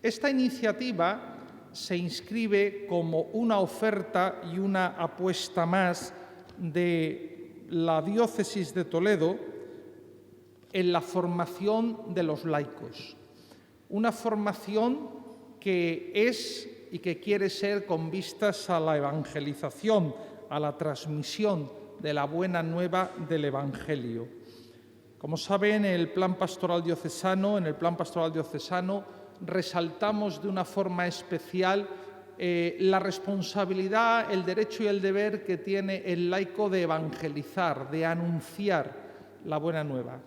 Esta iniciativa se inscribe como una oferta y una apuesta más de la Diócesis de Toledo en la formación de los laicos. Una formación que es y que quiere ser con vistas a la evangelización, a la transmisión de la buena nueva del Evangelio. Como saben, en el Plan Pastoral Diocesano resaltamos de una forma especial la responsabilidad, el derecho y el deber que tiene el laico de evangelizar, de anunciar la buena nueva,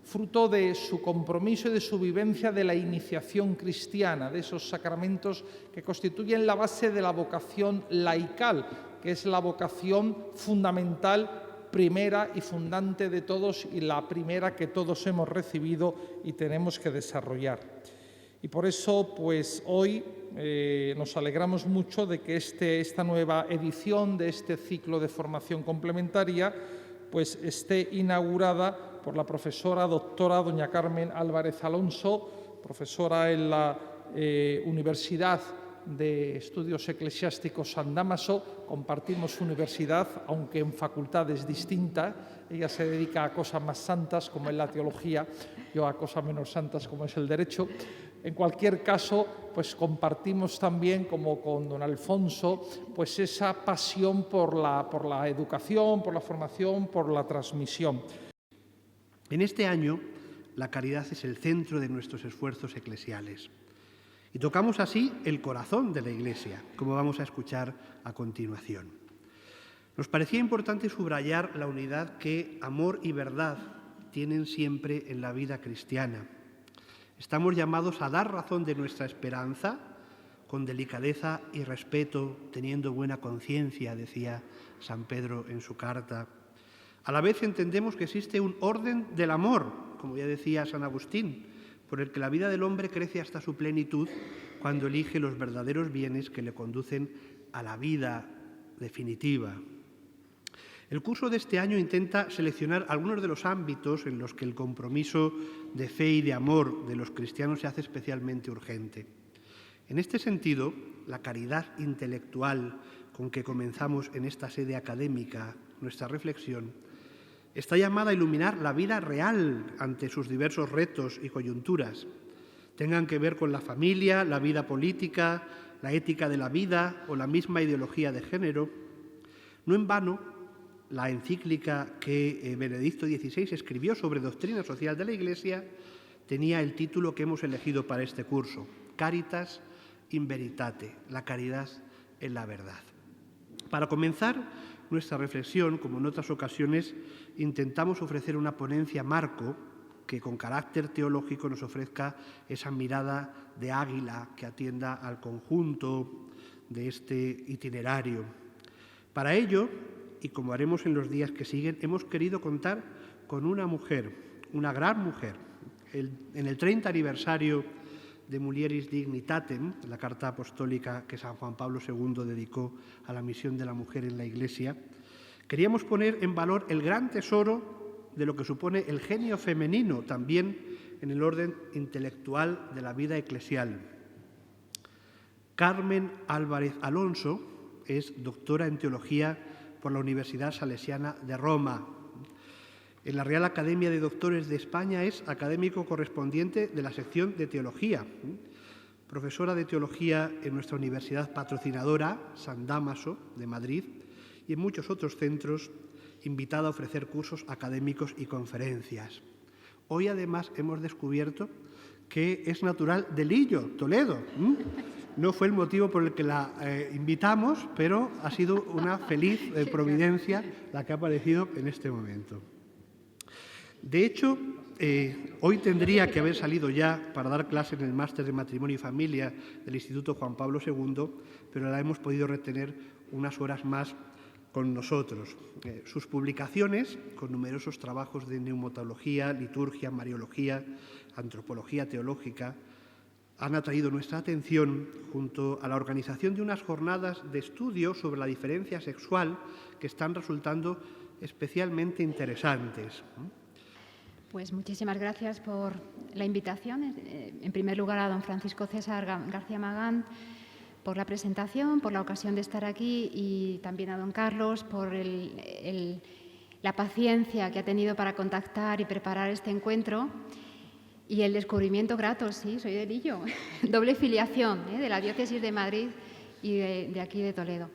fruto de su compromiso y de su vivencia de la iniciación cristiana, de esos sacramentos que constituyen la base de la vocación laical, que es la vocación fundamental, primera y fundante de todos y la primera que todos hemos recibido y tenemos que desarrollar. Y por eso, pues hoy nos alegramos mucho de que esta nueva edición de este ciclo de formación complementaria pues esté inaugurada por la profesora doctora doña Carmen Álvarez Alonso, profesora en la Universidad de Estudios Eclesiásticos San Dámaso. Compartimos universidad, aunque en facultades distintas. Ella se dedica a cosas más santas, como es la teología, yo a cosas menos santas, como es el derecho. En cualquier caso, pues compartimos también, como con don Alfonso, pues esa pasión por la educación, por la formación, por la transmisión. En este año, la caridad es el centro de nuestros esfuerzos eclesiales. Y tocamos así el corazón de la Iglesia, como vamos a escuchar a continuación. Nos parecía importante subrayar la unidad que amor y verdad tienen siempre en la vida cristiana. Estamos llamados a dar razón de nuestra esperanza con delicadeza y respeto, teniendo buena conciencia, decía San Pedro en su carta. A la vez entendemos que existe un orden del amor, como ya decía San Agustín, por el que la vida del hombre crece hasta su plenitud cuando elige los verdaderos bienes que le conducen a la vida definitiva. El curso de este año intenta seleccionar algunos de los ámbitos en los que el compromiso de fe y de amor de los cristianos se hace especialmente urgente. En este sentido, la caridad intelectual con que comenzamos en esta sede académica nuestra reflexión está llamada a iluminar la vida real ante sus diversos retos y coyunturas, tengan que ver con la familia, la vida política, la ética de la vida o la misma ideología de género. No en vano, la encíclica que Benedicto XVI escribió sobre doctrina social de la Iglesia tenía el título que hemos elegido para este curso, Caritas in Veritate, la caridad en la verdad. Para comenzar nuestra reflexión, como en otras ocasiones, intentamos ofrecer una ponencia marco que con carácter teológico nos ofrezca esa mirada de águila que atienda al conjunto de este itinerario. Para ello, y como haremos en los días que siguen, hemos querido contar con una mujer, una gran mujer. En el 30 aniversario de Mulieris Dignitatem, la carta apostólica que San Juan Pablo II dedicó a la misión de la mujer en la Iglesia, queríamos poner en valor el gran tesoro de lo que supone el genio femenino también en el orden intelectual de la vida eclesial. Carmen Álvarez Alonso es doctora en teología por la Universidad Salesiana de Roma. En la Real Academia de Doctores de España es académico correspondiente de la sección de Teología, profesora de Teología en nuestra universidad patrocinadora, San Dámaso, de Madrid, y en muchos otros centros, invitada a ofrecer cursos académicos y conferencias. Hoy, además, hemos descubierto que es natural de Lillo, Toledo. No fue el motivo por el que la invitamos, pero ha sido una feliz providencia la que ha aparecido en este momento. De hecho, hoy tendría que haber salido ya para dar clase en el Máster de Matrimonio y Familia del Instituto Juan Pablo II, pero la hemos podido retener unas horas más con nosotros. Sus publicaciones, con numerosos trabajos de neumatología, liturgia, mariología, antropología teológica, han atraído nuestra atención junto a la organización de unas jornadas de estudio sobre la diferencia sexual que están resultando especialmente interesantes. Pues muchísimas gracias por la invitación. En primer lugar, a don Francisco César García Magán por la presentación, por la ocasión de estar aquí, y también a don Carlos por la paciencia que ha tenido para contactar y preparar este encuentro. Y el descubrimiento grato, sí, soy de Lillo, doble filiación de la Diócesis de Madrid y de aquí de Toledo.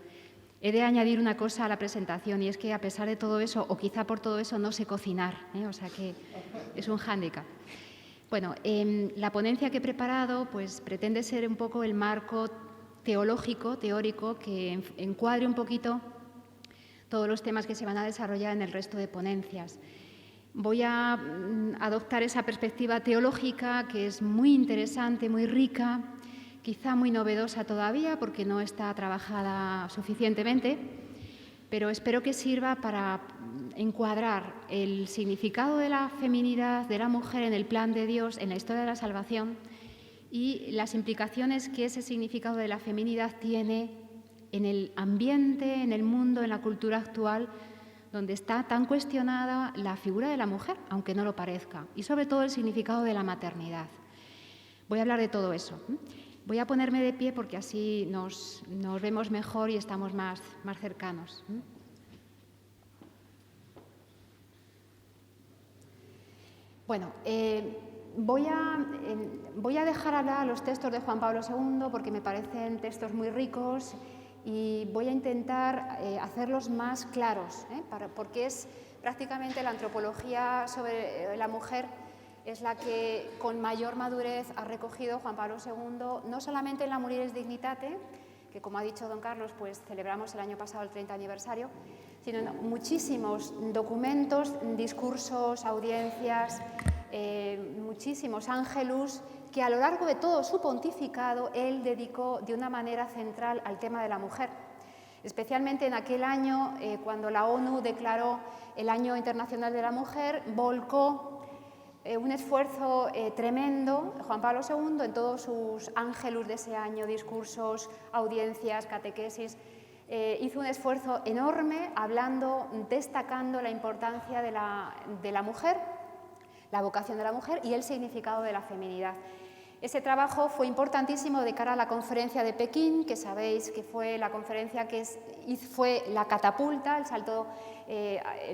He de añadir una cosa a la presentación, y es que a pesar de todo eso, o quizá por todo eso, no sé cocinar, o sea que es un hándicap. Bueno, la ponencia que he preparado pues, pretende ser un poco el marco teológico, teórico, que encuadre un poquito todos los temas que se van a desarrollar en el resto de ponencias. Voy a adoptar esa perspectiva teológica que es muy interesante, muy rica, quizá muy novedosa todavía porque no está trabajada suficientemente, pero espero que sirva para encuadrar el significado de la feminidad, de la mujer en el plan de Dios, en la historia de la salvación, y las implicaciones que ese significado de la feminidad tiene en el ambiente, en el mundo, en la cultura actual, donde está tan cuestionada la figura de la mujer, aunque no lo parezca, y sobre todo el significado de la maternidad. Voy a hablar de todo eso. Voy a ponerme de pie porque así nos vemos mejor y estamos más cercanos. Bueno, voy a dejar hablar los textos de Juan Pablo II porque me parecen textos muy ricos, y voy a intentar hacerlos más claros, porque es prácticamente la antropología sobre la mujer es la que con mayor madurez ha recogido Juan Pablo II, no solamente en la Mulieris Dignitate, que como ha dicho don Carlos, pues celebramos el año pasado el 30 aniversario, sino en muchísimos documentos, discursos, audiencias, muchísimos ángelus, que a lo largo de todo su pontificado él dedicó de una manera central al tema de la mujer. Especialmente en aquel año, cuando la ONU declaró el Año Internacional de la Mujer, volcó un esfuerzo tremendo, Juan Pablo II, en todos sus ángelus de ese año, discursos, audiencias, catequesis, hizo un esfuerzo enorme hablando, destacando la importancia de la mujer, la vocación de la mujer y el significado de la feminidad. Ese trabajo fue importantísimo de cara a la conferencia de Pekín, que sabéis que fue la conferencia que fue la catapulta, el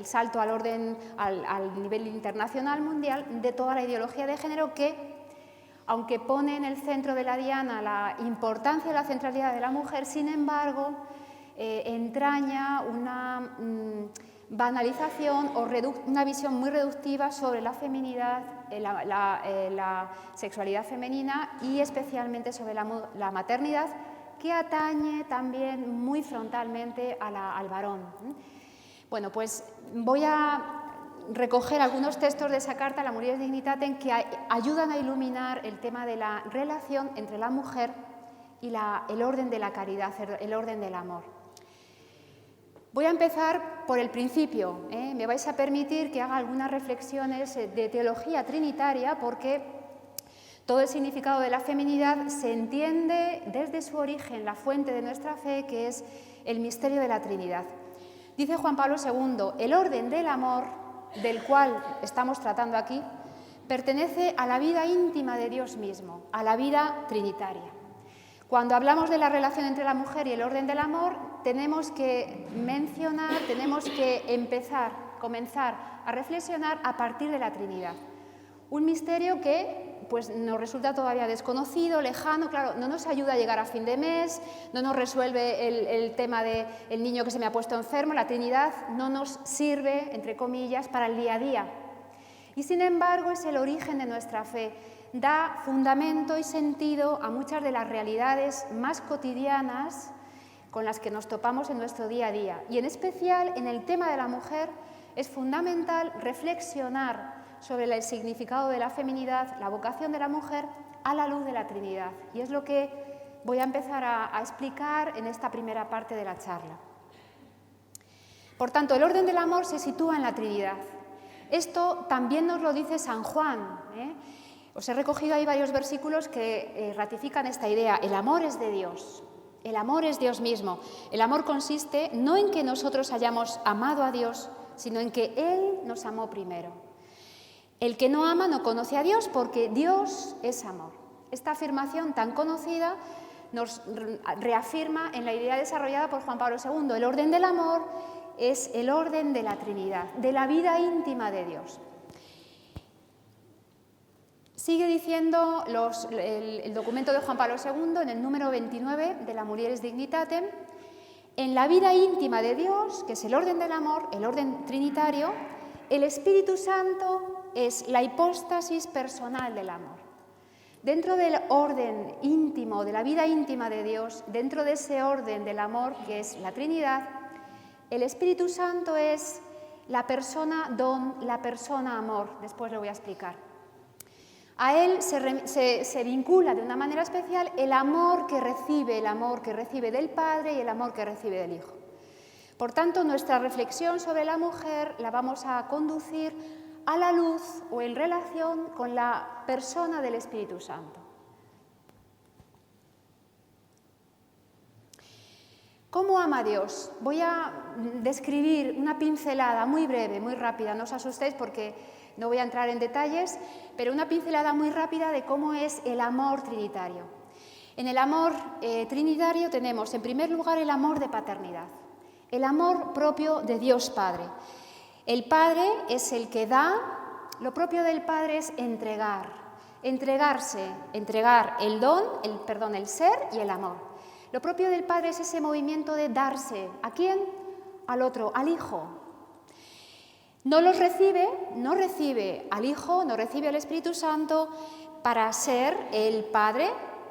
salto al orden, al nivel internacional, mundial, de toda la ideología de género que, aunque pone en el centro de la diana la importancia de la centralidad de la mujer, sin embargo, entraña una banalización o una visión muy reductiva sobre la feminidad, la sexualidad femenina y especialmente sobre la maternidad, que atañe también muy frontalmente al varón. Bueno, pues voy a recoger algunos textos de esa carta, la Mulieris Dignitatem, que ayudan a iluminar el tema de la relación entre la mujer y el orden de la caridad, el orden del amor. Voy a empezar por el principio. Me vais a permitir que haga algunas reflexiones de teología trinitaria, porque todo el significado de la feminidad se entiende desde su origen, la fuente de nuestra fe, que es el misterio de la Trinidad. Dice Juan Pablo II, el orden del amor, del cual estamos tratando aquí, pertenece a la vida íntima de Dios mismo, a la vida trinitaria. Cuando hablamos de la relación entre la mujer y el orden del amor, tenemos que comenzar a reflexionar a partir de la Trinidad. Un misterio que pues, nos resulta todavía desconocido, lejano, claro, no nos ayuda a llegar a fin de mes, no nos resuelve el tema del niño que se me ha puesto enfermo, la Trinidad no nos sirve, entre comillas, para el día a día. Y sin embargo es el origen de nuestra fe. Da fundamento y sentido a muchas de las realidades más cotidianas con las que nos topamos en nuestro día a día. Y en especial en el tema de la mujer es fundamental reflexionar sobre el significado de la feminidad, la vocación de la mujer a la luz de la Trinidad. Y es lo que voy a empezar a explicar en esta primera parte de la charla. Por tanto, el orden del amor se sitúa en la Trinidad. Esto también nos lo dice San Juan. Os he recogido ahí varios versículos que ratifican esta idea. El amor es de Dios, el amor es Dios mismo. El amor consiste no en que nosotros hayamos amado a Dios, sino en que Él nos amó primero. El que no ama no conoce a Dios porque Dios es amor. Esta afirmación tan conocida nos reafirma en la idea desarrollada por Juan Pablo II. El orden del amor es el orden de la Trinidad, de la vida íntima de Dios. Sigue diciendo el documento de Juan Pablo II en el número 29 de la Mulieris Dignitatem: en la vida íntima de Dios, que es el orden del amor, el orden trinitario, el Espíritu Santo es la hipóstasis personal del amor. Dentro del orden íntimo, de la vida íntima de Dios, dentro de ese orden del amor que es la Trinidad, el Espíritu Santo es la persona don, la persona amor. Después lo voy a explicar. A él se vincula de una manera especial el amor que recibe del Padre y el amor que recibe del Hijo. Por tanto, nuestra reflexión sobre la mujer la vamos a conducir a la luz o en relación con la persona del Espíritu Santo. ¿Cómo ama Dios? Voy a describir una pincelada muy breve, muy rápida, no os asustéis porque no voy a entrar en detalles, pero una pincelada muy rápida de cómo es el amor trinitario. En el amor trinitario tenemos, en primer lugar, el amor de paternidad, el amor propio de Dios Padre. El Padre es el que da, lo propio del Padre es entregar, entregarse, entregar el don, el ser y el amor. Lo propio del Padre es ese movimiento de darse. ¿A quién? Al otro, al Hijo. No recibe al Hijo, no recibe al Espíritu Santo para ser el Padre,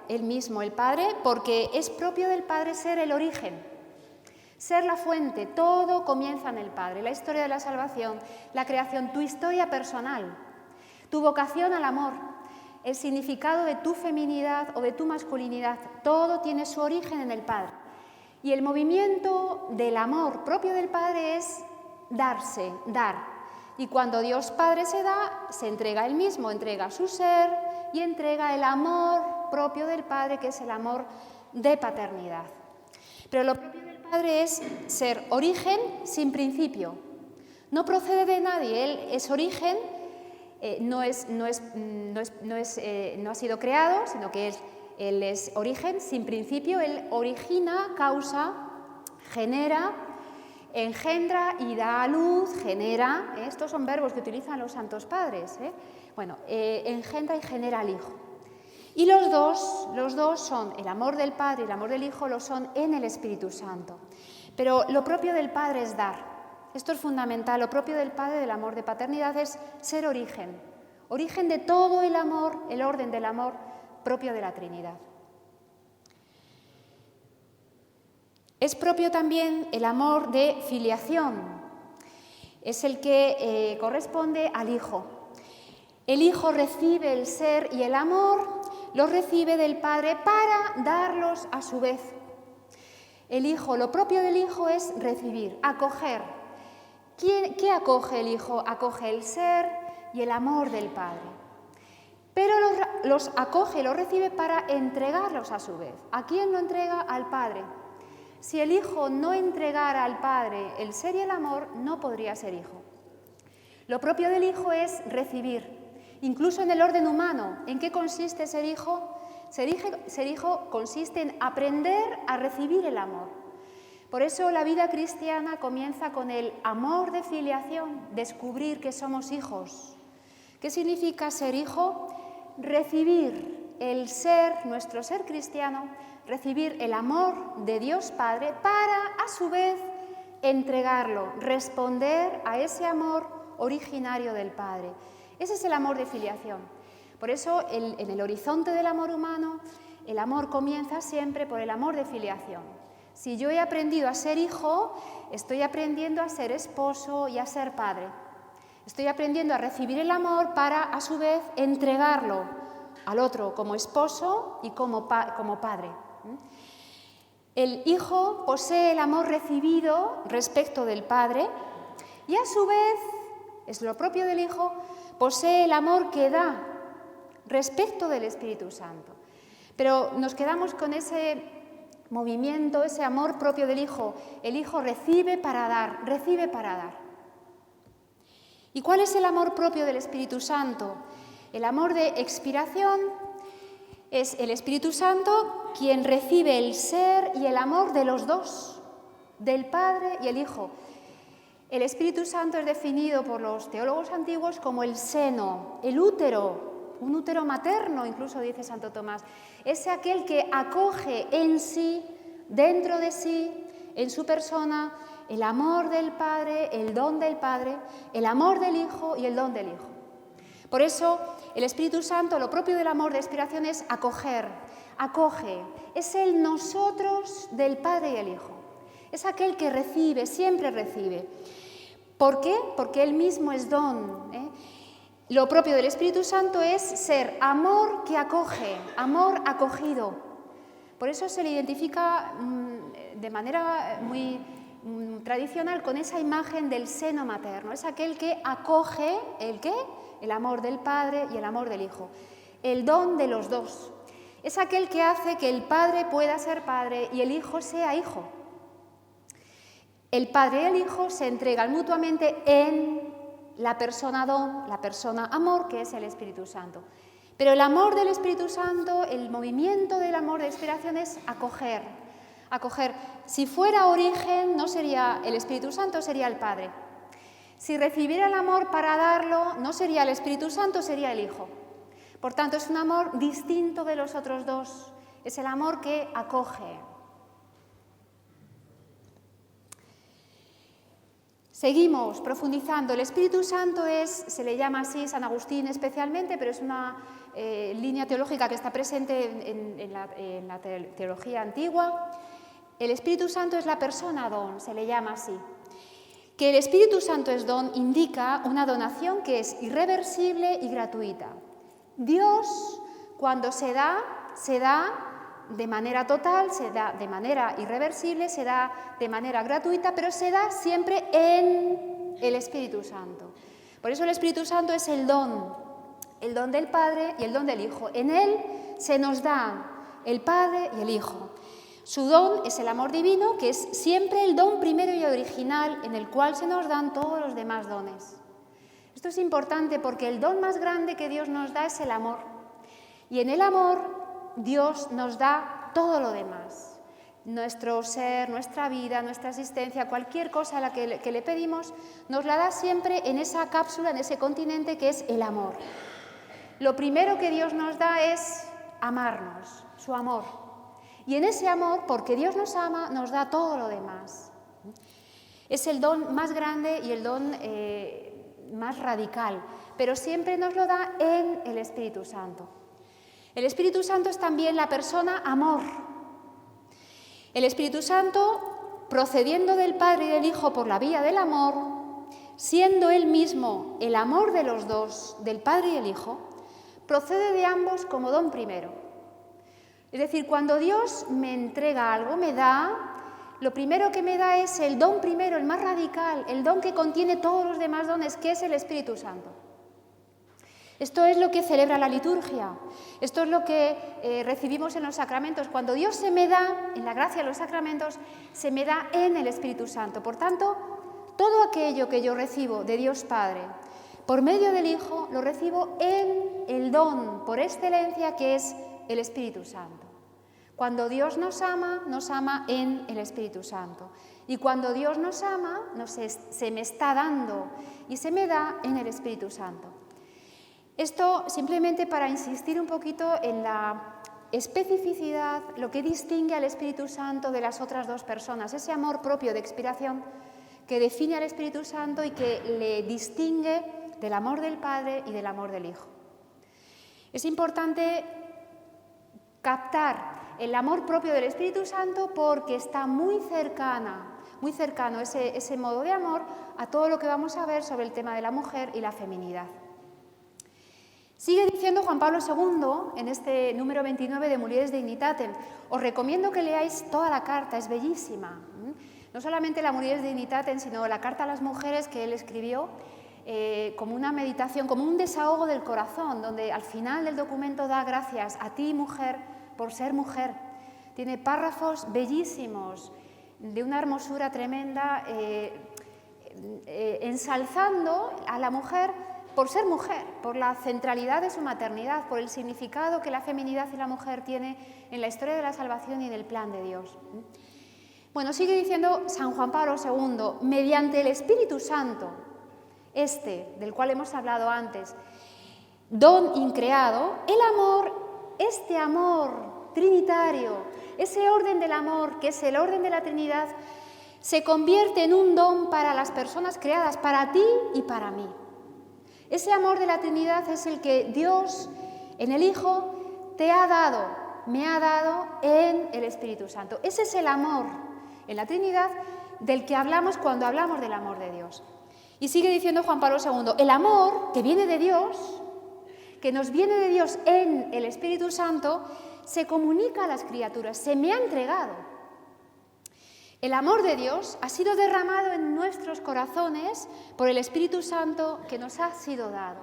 él mismo el Padre, porque es propio del Padre ser el origen, ser la fuente. Todo comienza en el Padre. La historia de la salvación, la creación, tu historia personal, tu vocación al amor, el significado de tu feminidad o de tu masculinidad, todo tiene su origen en el Padre. Y el movimiento del amor propio del Padre es darse, dar. Y cuando Dios Padre se da, se entrega Él mismo, entrega su ser y entrega el amor propio del Padre, que es el amor de paternidad. Pero lo propio del Padre es ser origen sin principio. No procede de nadie, Él es origen, no ha sido creado, sino que Él es origen sin principio, Él origina, causa, genera, engendra y da a luz, genera, estos son verbos que utilizan los santos padres, engendra y genera al Hijo. Y los dos son, el amor del Padre y el amor del Hijo lo son en el Espíritu Santo. Pero lo propio del Padre es dar. Esto es fundamental. Lo propio del Padre, del amor de paternidad, es ser origen. Origen de todo el amor, el orden del amor propio de la Trinidad. Es propio también el amor de filiación. Es el que corresponde al Hijo. El Hijo recibe el ser y el amor, los recibe del Padre para darlos a su vez. El Hijo, lo propio del Hijo es recibir, acoger. ¿Qué acoge el Hijo? Acoge el ser y el amor del Padre. Pero los acoge y los recibe para entregarlos a su vez. ¿A quién lo entrega? Al Padre. Si el Hijo no entregara al Padre el ser y el amor, no podría ser Hijo. Lo propio del Hijo es recibir, incluso en el orden humano. ¿En qué consiste ser Hijo? Ser hijo consiste en aprender a recibir el amor. Por eso la vida cristiana comienza con el amor de filiación, descubrir que somos hijos. ¿Qué significa ser hijo? Recibir el ser, nuestro ser cristiano, recibir el amor de Dios Padre para, a su vez, entregarlo, responder a ese amor originario del Padre. Ese es el amor de filiación. Por eso, en el horizonte del amor humano, el amor comienza siempre por el amor de filiación. Si yo he aprendido a ser hijo, estoy aprendiendo a ser esposo y a ser padre. Estoy aprendiendo a recibir el amor para, a su vez, entregarlo al otro como esposo y como padre. El hijo posee el amor recibido respecto del padre y, a su vez, es lo propio del hijo, posee el amor que da respecto del Espíritu Santo. Pero nos quedamos con ese movimiento, ese amor propio del Hijo. El Hijo recibe para dar, recibe para dar. ¿Y cuál es el amor propio del Espíritu Santo? El amor de expiración es el Espíritu Santo quien recibe el ser y el amor de los dos, del Padre y el Hijo. El Espíritu Santo es definido por los teólogos antiguos como el seno, el útero, un útero materno, incluso dice Santo Tomás. Es aquel que acoge en sí, dentro de sí, en su persona, el amor del Padre, el don del Padre, el amor del Hijo y el don del Hijo. Por eso, el Espíritu Santo, lo propio del amor de expiración es acoger, acoge. Es el nosotros del Padre y el Hijo. Es aquel que recibe, siempre recibe. ¿Por qué? Porque Él mismo es don. Lo propio del Espíritu Santo es ser amor que acoge, amor acogido. Por eso se le identifica de manera muy tradicional con esa imagen del seno materno. Es aquel que acoge, ¿el qué? El amor del Padre y el amor del Hijo. El don de los dos. Es aquel que hace que el Padre pueda ser Padre y el Hijo sea Hijo. El Padre y el Hijo se entregan mutuamente en la persona don, la persona amor, que es el Espíritu Santo. Pero el amor del Espíritu Santo, el movimiento del amor de expiración es acoger. Acoger. Si fuera origen, no sería el Espíritu Santo, sería el Padre. Si recibiera el amor para darlo, no sería el Espíritu Santo, sería el Hijo. Por tanto, es un amor distinto de los otros dos. Es el amor que acoge. Seguimos profundizando. El Espíritu Santo se le llama así San Agustín especialmente, pero es una línea teológica que está presente en la teología antigua. El Espíritu Santo es la persona don, se le llama así. Que el Espíritu Santo es don indica una donación que es irreversible y gratuita. Dios, cuando se da de manera total, se da de manera irreversible, se da de manera gratuita, pero se da siempre en el Espíritu Santo. Por eso el Espíritu Santo es el don del Padre y el don del Hijo. En Él se nos da el Padre y el Hijo. Su don es el amor divino, que es siempre el don primero y original en el cual se nos dan todos los demás dones. Esto es importante porque el don más grande que Dios nos da es el amor. Y en el amor Dios nos da todo lo demás. Nuestro ser, nuestra vida, nuestra existencia, cualquier cosa a la que le pedimos, nos la da siempre en esa cápsula, en ese continente que es el amor. Lo primero que Dios nos da es amarnos, su amor. Y en ese amor, porque Dios nos ama, nos da todo lo demás. Es el don más grande y el don más radical, pero siempre nos lo da en el Espíritu Santo. El Espíritu Santo es también la persona amor. El Espíritu Santo, procediendo del Padre y del Hijo por la vía del amor, siendo Él mismo el amor de los dos, del Padre y el Hijo, procede de ambos como don primero. Es decir, cuando Dios me entrega algo, me da, lo primero que me da es el don primero, el más radical, el don que contiene todos los demás dones, que es el Espíritu Santo. Esto es lo que celebra la liturgia, esto es lo que recibimos en los sacramentos. Cuando Dios se me da, en la gracia de los sacramentos, se me da en el Espíritu Santo. Por tanto, todo aquello que yo recibo de Dios Padre, por medio del Hijo, lo recibo en el don por excelencia que es el Espíritu Santo. Cuando Dios nos ama en el Espíritu Santo. Y cuando Dios nos ama, se me está dando y se me da en el Espíritu Santo. Esto simplemente para insistir un poquito en la especificidad, lo que distingue al Espíritu Santo de las otras dos personas, ese amor propio de expiración que define al Espíritu Santo y que le distingue del amor del Padre y del amor del Hijo. Es importante captar el amor propio del Espíritu Santo porque está muy cercano ese modo de amor a todo lo que vamos a ver sobre el tema de la mujer y la feminidad. Sigue diciendo Juan Pablo II en este número 29 de Mulieres Dignitatem. Os recomiendo que leáis toda la carta, es bellísima. No solamente la Mulieres Dignitatem, sino la carta a las mujeres que él escribió como una meditación, como un desahogo del corazón, donde al final del documento da gracias a ti, mujer, por ser mujer. Tiene párrafos bellísimos, de una hermosura tremenda, ensalzando a la mujer por ser mujer, por la centralidad de su maternidad, por el significado que la feminidad y la mujer tiene en la historia de la salvación y en el plan de Dios. Bueno, sigue diciendo San Juan Pablo II, mediante el Espíritu Santo, del cual hemos hablado antes, don increado, el amor, este amor trinitario, ese orden del amor que es el orden de la Trinidad, se convierte en un don para las personas creadas, para ti y para mí. Ese amor de la Trinidad es el que Dios en el Hijo te ha dado, me ha dado en el Espíritu Santo. Ese es el amor en la Trinidad del que hablamos cuando hablamos del amor de Dios. Y sigue diciendo Juan Pablo II, el amor que viene de Dios, que nos viene de Dios en el Espíritu Santo, se comunica a las criaturas, se me ha entregado. El amor de Dios ha sido derramado en nuestros corazones por el Espíritu Santo que nos ha sido dado.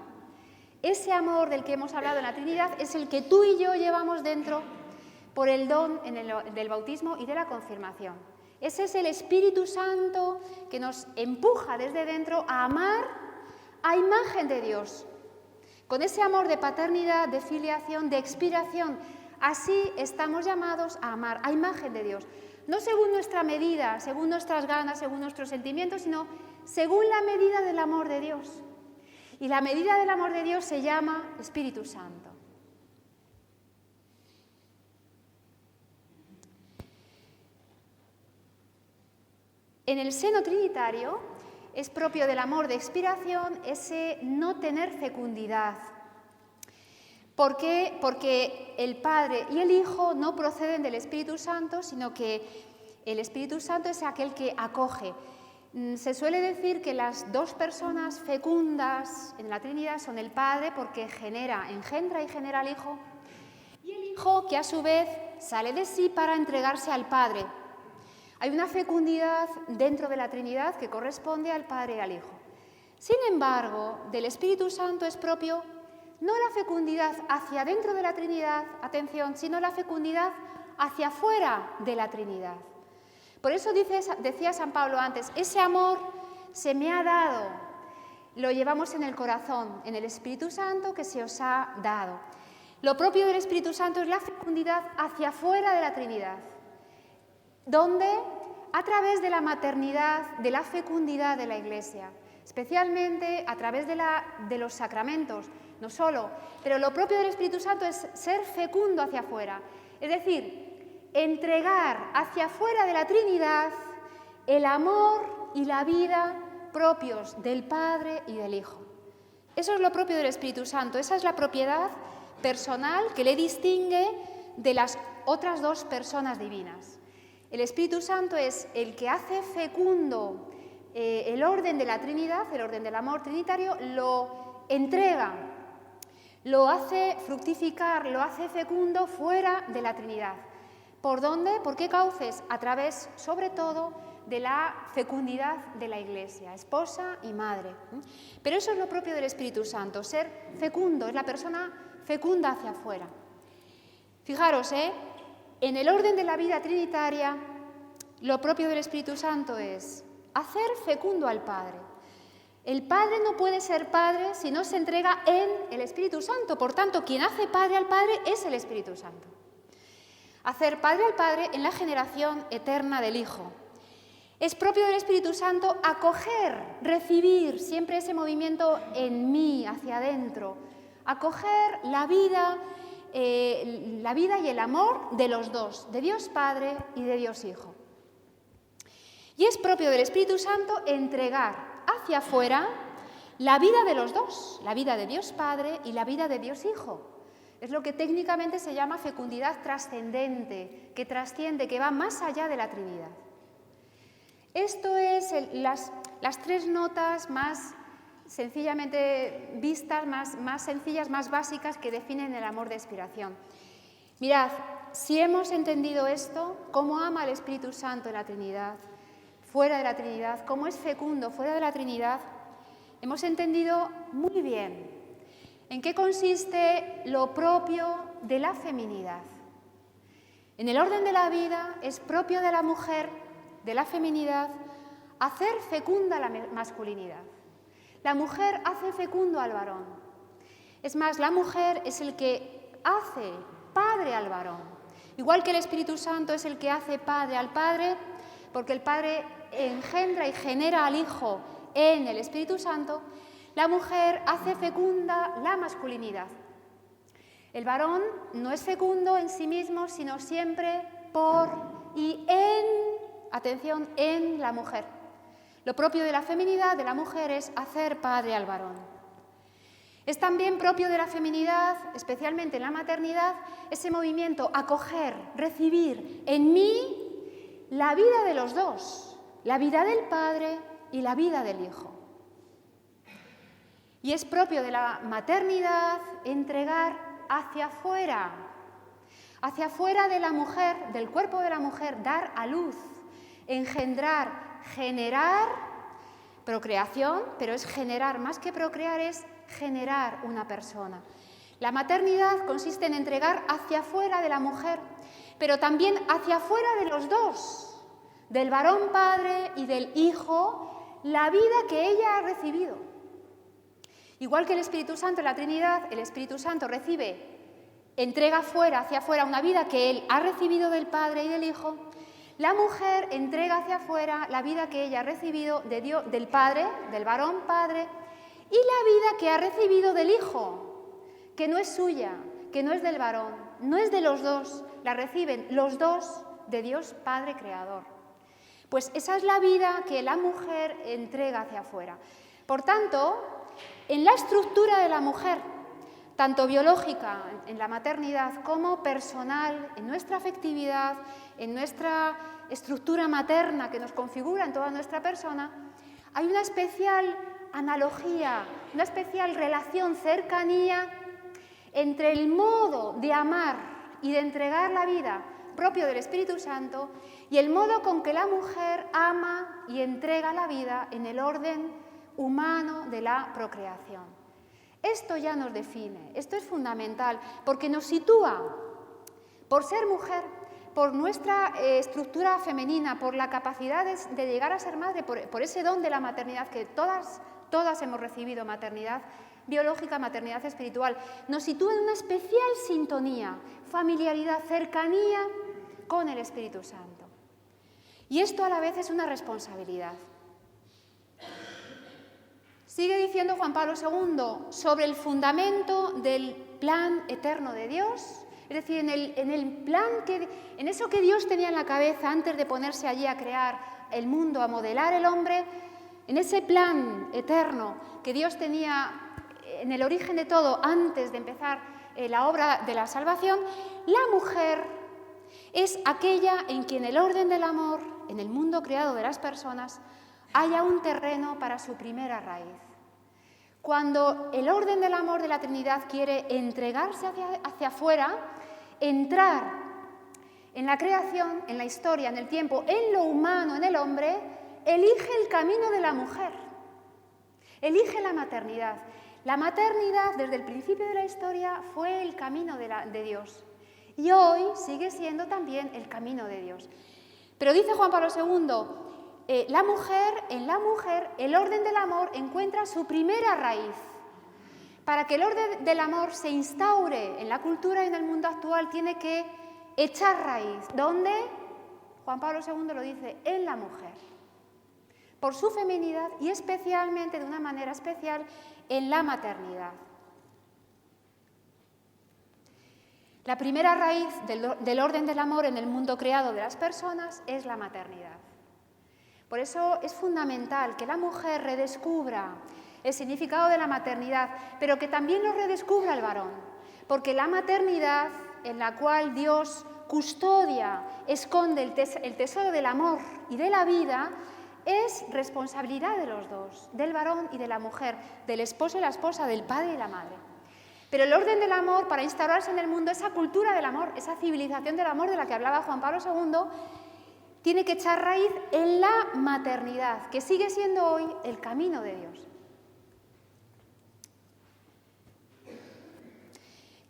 Ese amor del que hemos hablado en la Trinidad es el que tú y yo llevamos dentro por el don del bautismo y de la confirmación. Ese es el Espíritu Santo que nos empuja desde dentro a amar a imagen de Dios. Con ese amor de paternidad, de filiación, de expiración, así estamos llamados a amar a imagen de Dios. No según nuestra medida, según nuestras ganas, según nuestros sentimientos, sino según la medida del amor de Dios. Y la medida del amor de Dios se llama Espíritu Santo. En el seno trinitario es propio del amor de expiración ese no tener fecundidad. ¿Por qué? Porque el Padre y el Hijo no proceden del Espíritu Santo, sino que el Espíritu Santo es aquel que acoge. Se suele decir que las dos personas fecundas en la Trinidad son el Padre, porque engendra y genera al Hijo, y el Hijo, que a su vez sale de sí para entregarse al Padre. Hay una fecundidad dentro de la Trinidad que corresponde al Padre y al Hijo. Sin embargo, del Espíritu Santo es propio no la fecundidad hacia dentro de la Trinidad, atención, sino la fecundidad hacia afuera de la Trinidad. Por eso decía San Pablo antes, ese amor se me ha dado, lo llevamos en el corazón, en el Espíritu Santo que se os ha dado. Lo propio del Espíritu Santo es la fecundidad hacia afuera de la Trinidad, donde a través de la maternidad, de la fecundidad de la Iglesia, especialmente a través de los sacramentos, no solo, pero lo propio del Espíritu Santo es ser fecundo hacia afuera, es decir, entregar hacia afuera de la Trinidad el amor y la vida propios del Padre y del Hijo. Eso es lo propio del Espíritu Santo, esa es la propiedad personal que le distingue de las otras dos personas divinas. El Espíritu Santo es el que hace fecundo el orden de la Trinidad, el orden del amor trinitario, lo entrega, lo hace fructificar, lo hace fecundo fuera de la Trinidad. ¿Por dónde? ¿Por qué cauces? A través, sobre todo, de la fecundidad de la Iglesia, esposa y madre. Pero eso es lo propio del Espíritu Santo, ser fecundo, es la persona fecunda hacia afuera. Fijaros, en el orden de la vida trinitaria, lo propio del Espíritu Santo es hacer fecundo al Padre. El Padre no puede ser Padre si no se entrega en el Espíritu Santo. Por tanto, quien hace Padre al Padre es el Espíritu Santo. Hacer Padre al Padre en la generación eterna del Hijo. Es propio del Espíritu Santo acoger, recibir siempre ese movimiento en mí, hacia adentro. Acoger la vida y el amor de los dos, de Dios Padre y de Dios Hijo. Y es propio del Espíritu Santo entregar hacia afuera la vida de los dos, la vida de Dios Padre y la vida de Dios Hijo. Es lo que técnicamente se llama fecundidad trascendente, que trasciende, que va más allá de la Trinidad. Esto es las tres notas más sencillamente vistas, más sencillas, más básicas que definen el amor de expiración. Mirad, si hemos entendido esto, cómo ama el Espíritu Santo en la Trinidad, fuera de la Trinidad, cómo es fecundo fuera de la Trinidad, hemos entendido muy bien en qué consiste lo propio de la feminidad. En el orden de la vida es propio de la mujer, de la feminidad, hacer fecunda la masculinidad. La mujer hace fecundo al varón. Es más, la mujer es el que hace padre al varón. Igual que el Espíritu Santo es el que hace padre al Padre, porque el Padre engendra y genera al Hijo en el Espíritu Santo, la mujer hace fecunda la masculinidad. El varón no es fecundo en sí mismo, sino siempre por y en, atención, en la mujer. Lo propio de la feminidad de la mujer es hacer padre al varón. Es también propio de la feminidad, especialmente en la maternidad, ese movimiento, acoger, recibir en mí la vida de los dos, la vida del Padre y la vida del Hijo. Y es propio de la maternidad entregar hacia afuera de la mujer, del cuerpo de la mujer, dar a luz, engendrar, generar, procreación, pero es generar, más que procrear, es generar una persona. La maternidad consiste en entregar hacia afuera de la mujer, pero también hacia afuera de los dos, del varón padre y del hijo, la vida que ella ha recibido. Igual que el Espíritu Santo en la Trinidad, el Espíritu Santo entrega hacia afuera una vida que él ha recibido del Padre y del Hijo. La mujer entrega hacia afuera la vida que ella ha recibido de Dios, del Padre, del varón Padre, y la vida que ha recibido del Hijo, que no es suya, que no es del varón, no es de los dos, la reciben los dos de Dios Padre Creador. Pues esa es la vida que la mujer entrega hacia afuera. Por tanto, en la estructura de la mujer, tanto biológica en la maternidad como personal, en nuestra afectividad, en nuestra estructura materna que nos configura en toda nuestra persona, hay una especial analogía, una especial relación, cercanía entre el modo de amar y de entregar la vida propio del Espíritu Santo y el modo con que la mujer ama y entrega la vida en el orden humano de la procreación. Esto ya nos define, esto es fundamental, porque nos sitúa, por ser mujer, por nuestra estructura femenina, por la capacidad de llegar a ser madre, por ese don de la maternidad, que todas hemos recibido, maternidad biológica, maternidad espiritual, nos sitúa en una especial sintonía, familiaridad, cercanía con el Espíritu Santo. Y esto a la vez es una responsabilidad. Sigue diciendo Juan Pablo II sobre el fundamento del plan eterno de Dios, es decir, en eso que Dios tenía en la cabeza antes de ponerse allí a crear el mundo, a modelar el hombre, en ese plan eterno que Dios tenía en el origen de todo, antes de empezar la obra de la salvación, la mujer es aquella en quien el orden del amor, en el mundo creado de las personas, haya un terreno para su primera raíz. Cuando el orden del amor de la Trinidad quiere entregarse hacia afuera, entrar en la creación, en la historia, en el tiempo, en lo humano, en el hombre, elige el camino de la mujer, elige la maternidad. La maternidad, desde el principio de la historia, fue el camino de Dios. Y hoy sigue siendo también el camino de Dios. Pero dice Juan Pablo II, en la mujer, el orden del amor encuentra su primera raíz. Para que el orden del amor se instaure en la cultura y en el mundo actual, tiene que echar raíz. ¿Dónde? Juan Pablo II lo dice, en la mujer. Por su feminidad y especialmente, de una manera especial, en la maternidad. La primera raíz del orden del amor en el mundo creado de las personas es la maternidad. Por eso es fundamental que la mujer redescubra el significado de la maternidad, pero que también lo redescubra el varón, porque la maternidad en la cual Dios custodia, esconde el tesoro del amor y de la vida, es responsabilidad de los dos, del varón y de la mujer, del esposo y la esposa, del padre y la madre. Pero el orden del amor, para instaurarse en el mundo, esa cultura del amor, esa civilización del amor de la que hablaba Juan Pablo II, tiene que echar raíz en la maternidad, que sigue siendo hoy el camino de Dios.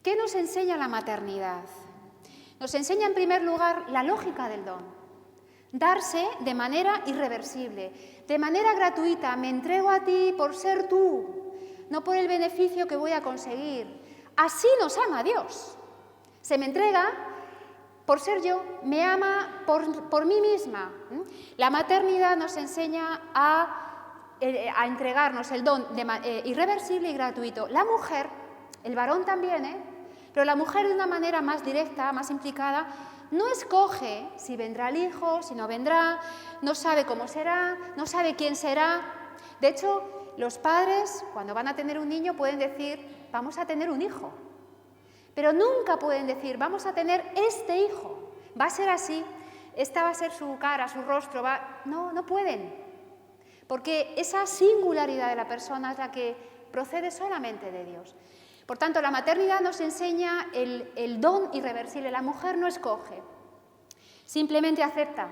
¿Qué nos enseña la maternidad? Nos enseña, en primer lugar, la lógica del don. Darse de manera irreversible, de manera gratuita. Me entrego a ti por ser tú, no por el beneficio que voy a conseguir. Así nos ama Dios. Se me entrega por ser yo, me ama por mí misma. La maternidad nos enseña a entregarnos el don irreversible y gratuito. La mujer, el varón también, pero la mujer de una manera más directa, más implicada, no escoge si vendrá el hijo, si no vendrá, no sabe cómo será, no sabe quién será. De hecho, los padres, cuando van a tener un niño, pueden decir, vamos a tener un hijo. Pero nunca pueden decir, vamos a tener este hijo, va a ser así, esta va a ser su cara, su rostro. No pueden. Porque esa singularidad de la persona es la que procede solamente de Dios. Por tanto, la maternidad nos enseña el don irreversible. La mujer no escoge, simplemente acepta.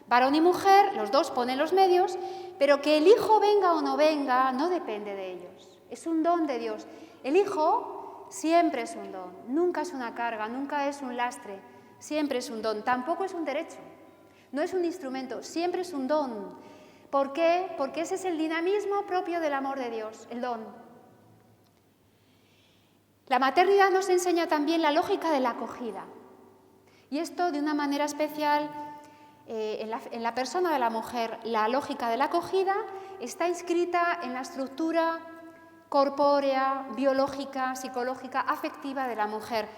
Varón y mujer, los dos ponen los medios, pero que el hijo venga o no venga no depende de ellos. Es un don de Dios. El hijo siempre es un don, nunca es una carga, nunca es un lastre, siempre es un don. Tampoco es un derecho, no es un instrumento, siempre es un don. ¿Por qué? Porque ese es el dinamismo propio del amor de Dios, el don. La maternidad nos enseña también la lógica de la acogida. Y esto de una manera especial en la persona de la mujer. La lógica de la acogida está inscrita en la estructura corpórea, biológica, psicológica, afectiva de la mujer.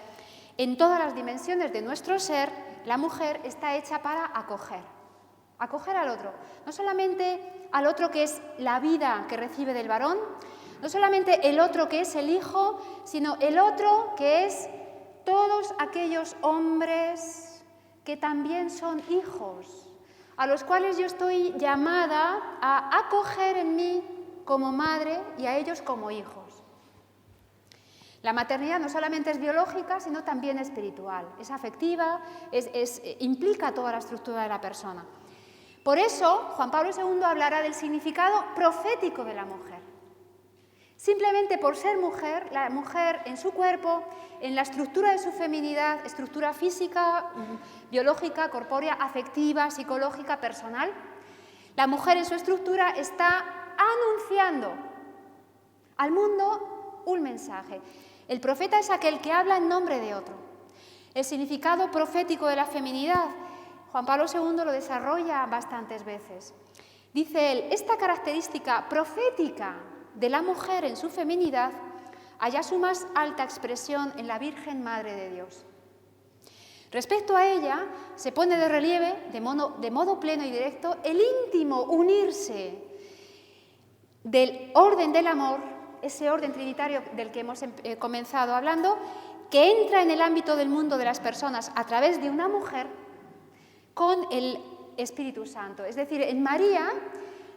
En todas las dimensiones de nuestro ser, la mujer está hecha para acoger al otro. No solamente al otro que es la vida que recibe del varón, no solamente el otro que es el hijo, sino el otro que es todos aquellos hombres que también son hijos, a los cuales yo estoy llamada a acoger en mí como madre y a ellos como hijos. La maternidad no solamente es biológica, sino también espiritual, es afectiva, implica toda la estructura de la persona. Por eso, Juan Pablo II hablará del significado profético de la mujer. Simplemente por ser mujer, la mujer en su cuerpo, en la estructura de su feminidad, estructura física, biológica, corpórea, afectiva, psicológica, personal, la mujer en su estructura está anunciando al mundo un mensaje. El profeta es aquel que habla en nombre de otro. El significado profético de la feminidad, Juan Pablo II lo desarrolla bastantes veces. Dice él, esta característica profética de la mujer en su feminidad halla su más alta expresión en la Virgen Madre de Dios. Respecto a ella, se pone de relieve, de modo pleno y directo, el íntimo unirse del orden del amor, ese orden trinitario del que hemos comenzado hablando, que entra en el ámbito del mundo de las personas a través de una mujer con el Espíritu Santo. Es decir, en María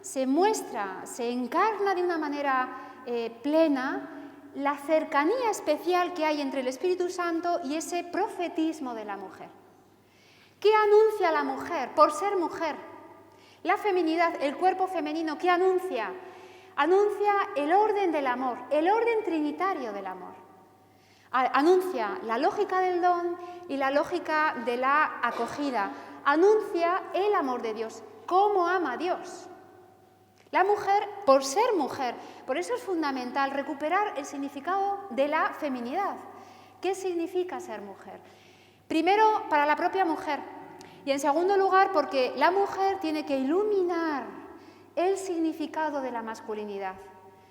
se muestra, se encarna de una manera plena la cercanía especial que hay entre el Espíritu Santo y ese profetismo de la mujer. ¿Qué anuncia la mujer por ser mujer? La feminidad, el cuerpo femenino, ¿qué anuncia? Anuncia el orden del amor, el orden trinitario del amor. Anuncia la lógica del don y la lógica de la acogida. Anuncia el amor de Dios, cómo ama Dios. La mujer, por ser mujer, por eso es fundamental recuperar el significado de la feminidad. ¿Qué significa ser mujer? Primero, para la propia mujer, y en segundo lugar, porque la mujer tiene que iluminar el significado de la masculinidad.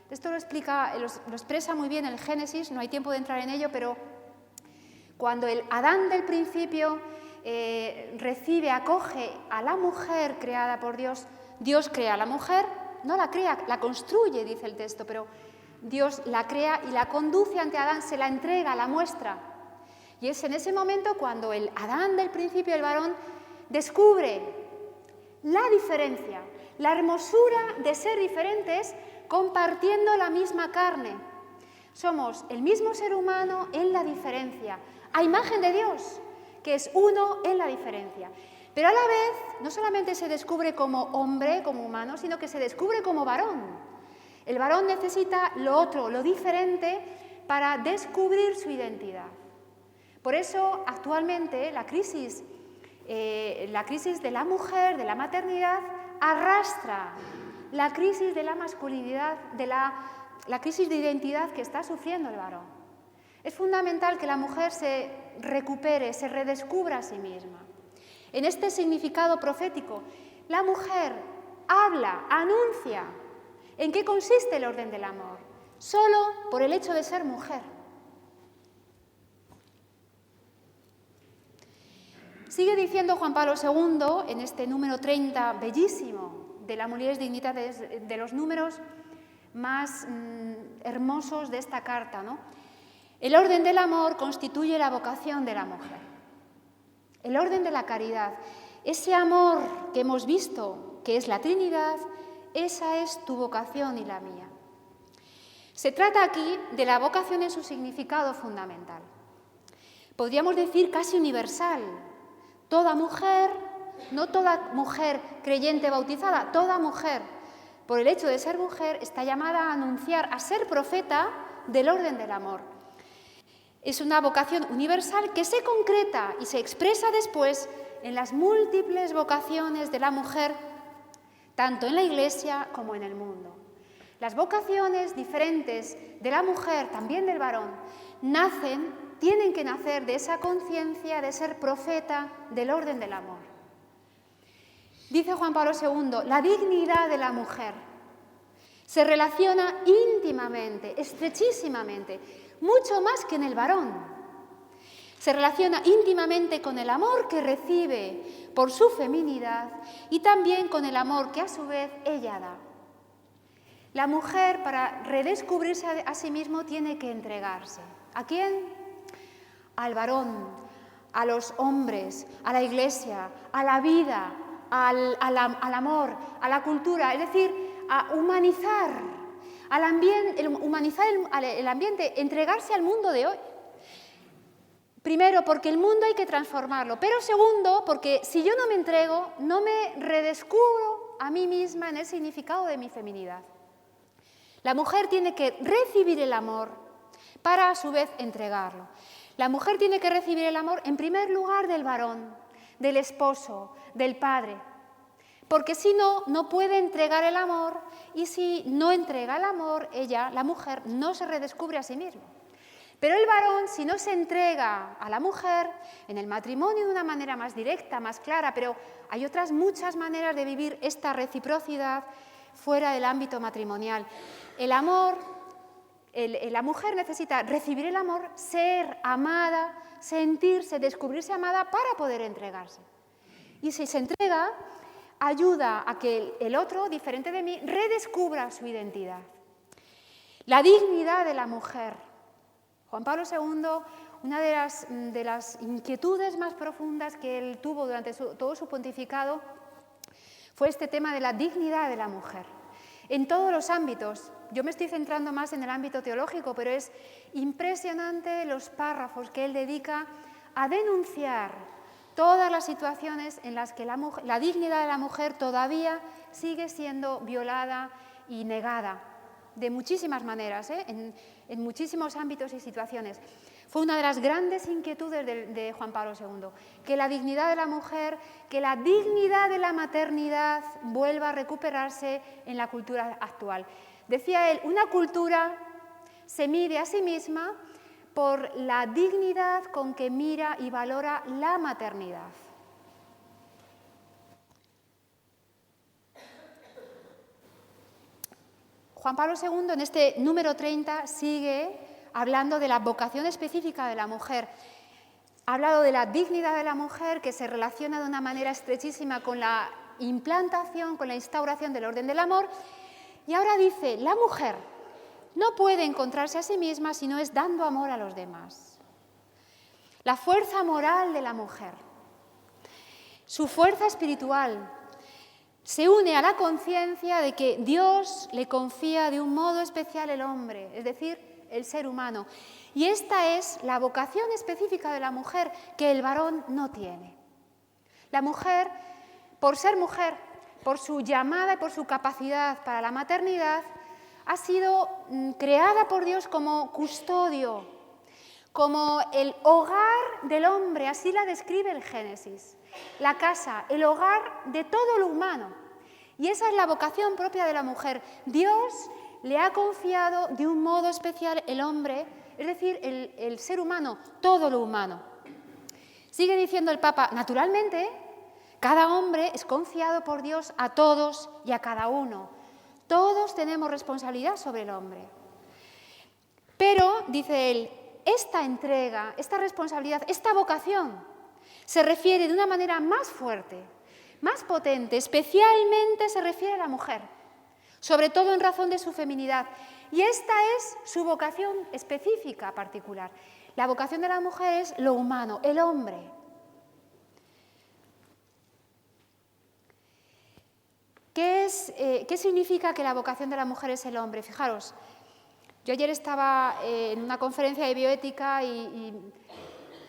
Esto lo expresa muy bien el Génesis, no hay tiempo de entrar en ello, pero cuando el Adán del principio acoge a la mujer creada por Dios, Dios crea a la mujer, no la crea, la construye, dice el texto, pero Dios la crea y la conduce ante Adán, se la entrega, la muestra. Y es en ese momento cuando el Adán del principio, el varón, descubre la diferencia, la hermosura de ser diferentes compartiendo la misma carne. Somos el mismo ser humano en la diferencia, a imagen de Dios, que es uno en la diferencia. Pero a la vez, no solamente se descubre como hombre, como humano, sino que se descubre como varón. El varón necesita lo otro, lo diferente, para descubrir su identidad. Por eso, actualmente, la crisis la crisis de la mujer, de la maternidad, arrastra la crisis de la masculinidad, de la crisis de identidad que está sufriendo el varón. Es fundamental que la mujer se recupere, se redescubra a sí misma. En este significado profético, la mujer habla, anuncia en qué consiste el orden del amor, solo por el hecho de ser mujer. Sigue diciendo Juan Pablo II, en este número 30, bellísimo, de la Mulieris Dignitatis, de los números más hermosos de esta carta, ¿no? El orden del amor constituye la vocación de la mujer. El orden de la caridad, ese amor que hemos visto, que es la Trinidad, esa es tu vocación y la mía. Se trata aquí de la vocación en su significado fundamental. Podríamos decir casi universal. Toda mujer, no toda mujer creyente bautizada, toda mujer, por el hecho de ser mujer, está llamada a anunciar, a ser profeta del orden del amor. Es una vocación universal que se concreta y se expresa después en las múltiples vocaciones de la mujer, tanto en la Iglesia como en el mundo. Las vocaciones diferentes de la mujer, también del varón, tienen que nacer de esa conciencia de ser profeta del orden del amor. Dice Juan Pablo II, la dignidad de la mujer se relaciona íntimamente, estrechísimamente, mucho más que en el varón. Se relaciona íntimamente con el amor que recibe por su feminidad y también con el amor que a su vez ella da. La mujer, para redescubrirse a sí misma, tiene que entregarse. ¿A quién? Al varón, a los hombres, a la Iglesia, a la vida, al amor, a la cultura, es decir, a humanizar el ambiente, entregarse al mundo de hoy. Primero, porque el mundo hay que transformarlo, pero segundo, porque si yo no me entrego, no me redescubro a mí misma en el significado de mi feminidad. La mujer tiene que recibir el amor para a su vez entregarlo. La mujer tiene que recibir el amor en primer lugar del varón, del esposo, del padre, porque si no, no puede entregar el amor y si no entrega el amor, ella, la mujer, no se redescubre a sí misma. Pero el varón, si no se entrega a la mujer, en el matrimonio de una manera más directa, más clara, pero hay otras muchas maneras de vivir esta reciprocidad fuera del ámbito matrimonial. El amor, la mujer necesita recibir el amor, ser amada, sentirse, descubrirse amada para poder entregarse. Y si se entrega, ayuda a que el otro, diferente de mí, redescubra su identidad. La dignidad de la mujer. Juan Pablo II, una de las inquietudes más profundas que él tuvo durante todo su pontificado fue este tema de la dignidad de la mujer. En todos los ámbitos, yo me estoy centrando más en el ámbito teológico, pero es impresionante los párrafos que él dedica a denunciar todas las situaciones en las que la dignidad de la mujer todavía sigue siendo violada y negada, de muchísimas maneras, en muchísimos ámbitos y situaciones. Fue una de las grandes inquietudes de Juan Pablo II, que la dignidad de la mujer, que la dignidad de la maternidad vuelva a recuperarse en la cultura actual. Decía él, una cultura se mide a sí misma por la dignidad con que mira y valora la maternidad. Juan Pablo II en este número 30 sigue hablando de la vocación específica de la mujer. Ha hablado de la dignidad de la mujer que se relaciona de una manera estrechísima con la implantación, con la instauración del orden del amor. Y ahora dice, la mujer no puede encontrarse a sí misma si no es dando amor a los demás. La fuerza moral de la mujer, su fuerza espiritual, se une a la conciencia de que Dios le confía de un modo especial el hombre, es decir, el ser humano. Y esta es la vocación específica de la mujer que el varón no tiene. La mujer, por ser mujer, por su llamada y por su capacidad para la maternidad, ha sido creada por Dios como custodio como el hogar del hombre, así la describe el Génesis. La casa, el hogar de todo lo humano. Y esa es la vocación propia de la mujer. Dios le ha confiado de un modo especial el hombre, es decir, el ser humano, todo lo humano. Sigue diciendo el Papa, naturalmente, cada hombre es confiado por Dios a todos y a cada uno. Todos tenemos responsabilidad sobre el hombre. Pero, dice él, esta entrega, esta responsabilidad, esta vocación se refiere de una manera más fuerte, más potente, especialmente se refiere a la mujer, sobre todo en razón de su feminidad. Y esta es su vocación específica, particular. La vocación de la mujer es lo humano, el hombre. ¿Qué significa que la vocación de la mujer es el hombre? Fijaros, yo ayer estaba en una conferencia de bioética y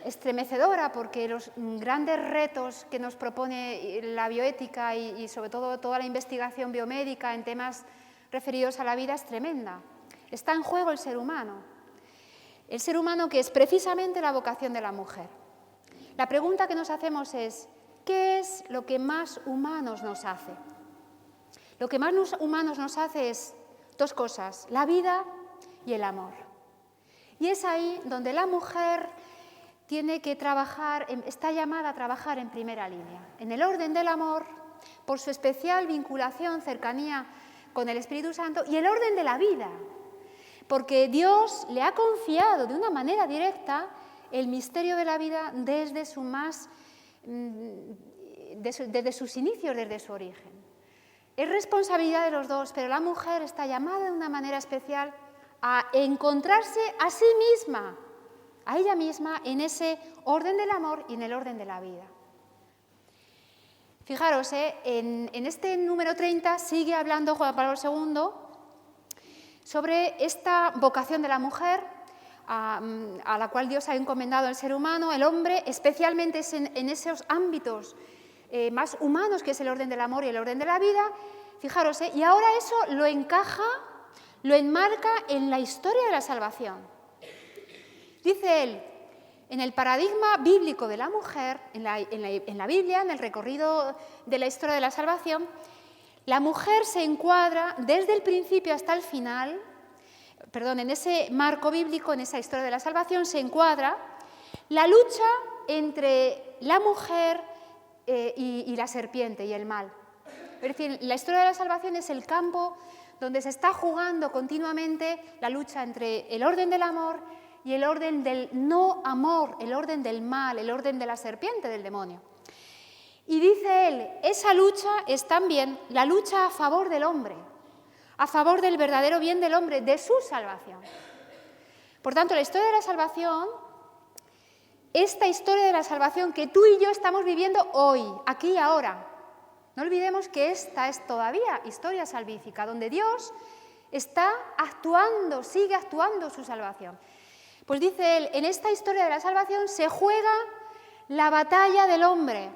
estremecedora porque los grandes retos que nos propone la bioética y sobre todo toda la investigación biomédica en temas referidos a la vida es tremenda. Está en juego el ser humano que es precisamente la vocación de la mujer. La pregunta que nos hacemos es, ¿qué es lo que más humanos nos hace? Lo que más humanos nos hace es dos cosas, la vida y el amor. Y es ahí donde la mujer tiene que trabajar, está llamada a trabajar en primera línea, en el orden del amor, por su especial vinculación, cercanía con el Espíritu Santo, y el orden de la vida, porque Dios le ha confiado de una manera directa el misterio de la vida desde sus inicios, desde su origen. Es responsabilidad de los dos, pero la mujer está llamada de una manera especial a encontrarse a sí misma, a ella misma, en ese orden del amor y en el orden de la vida. Fijaros, en este número 30 sigue hablando Juan Pablo II sobre esta vocación de la mujer a la cual Dios ha encomendado al ser humano, el hombre, especialmente en esos ámbitos más humanos, que es el orden del amor y el orden de la vida. Fijaros, y ahora eso lo enmarca en la historia de la salvación. Dice él, en el paradigma bíblico de la mujer, en la Biblia, en el recorrido de la historia de la salvación, la mujer se encuadra desde el principio hasta el final, en ese marco bíblico, en esa historia de la salvación, se encuadra la lucha entre la mujer y la serpiente y el mal. Es decir, la historia de la salvación es el campo donde se está jugando continuamente la lucha entre el orden del amor y el orden del no amor, el orden del mal, el orden de la serpiente, del demonio. Y dice él, esa lucha es también la lucha a favor del hombre, a favor del verdadero bien del hombre, de su salvación. Por tanto, la historia de la salvación, esta historia de la salvación que tú y yo estamos viviendo hoy, aquí y ahora, no olvidemos que esta es todavía historia salvífica, donde Dios está actuando, sigue actuando su salvación. Pues dice él, en esta historia de la salvación se juega la batalla del hombre.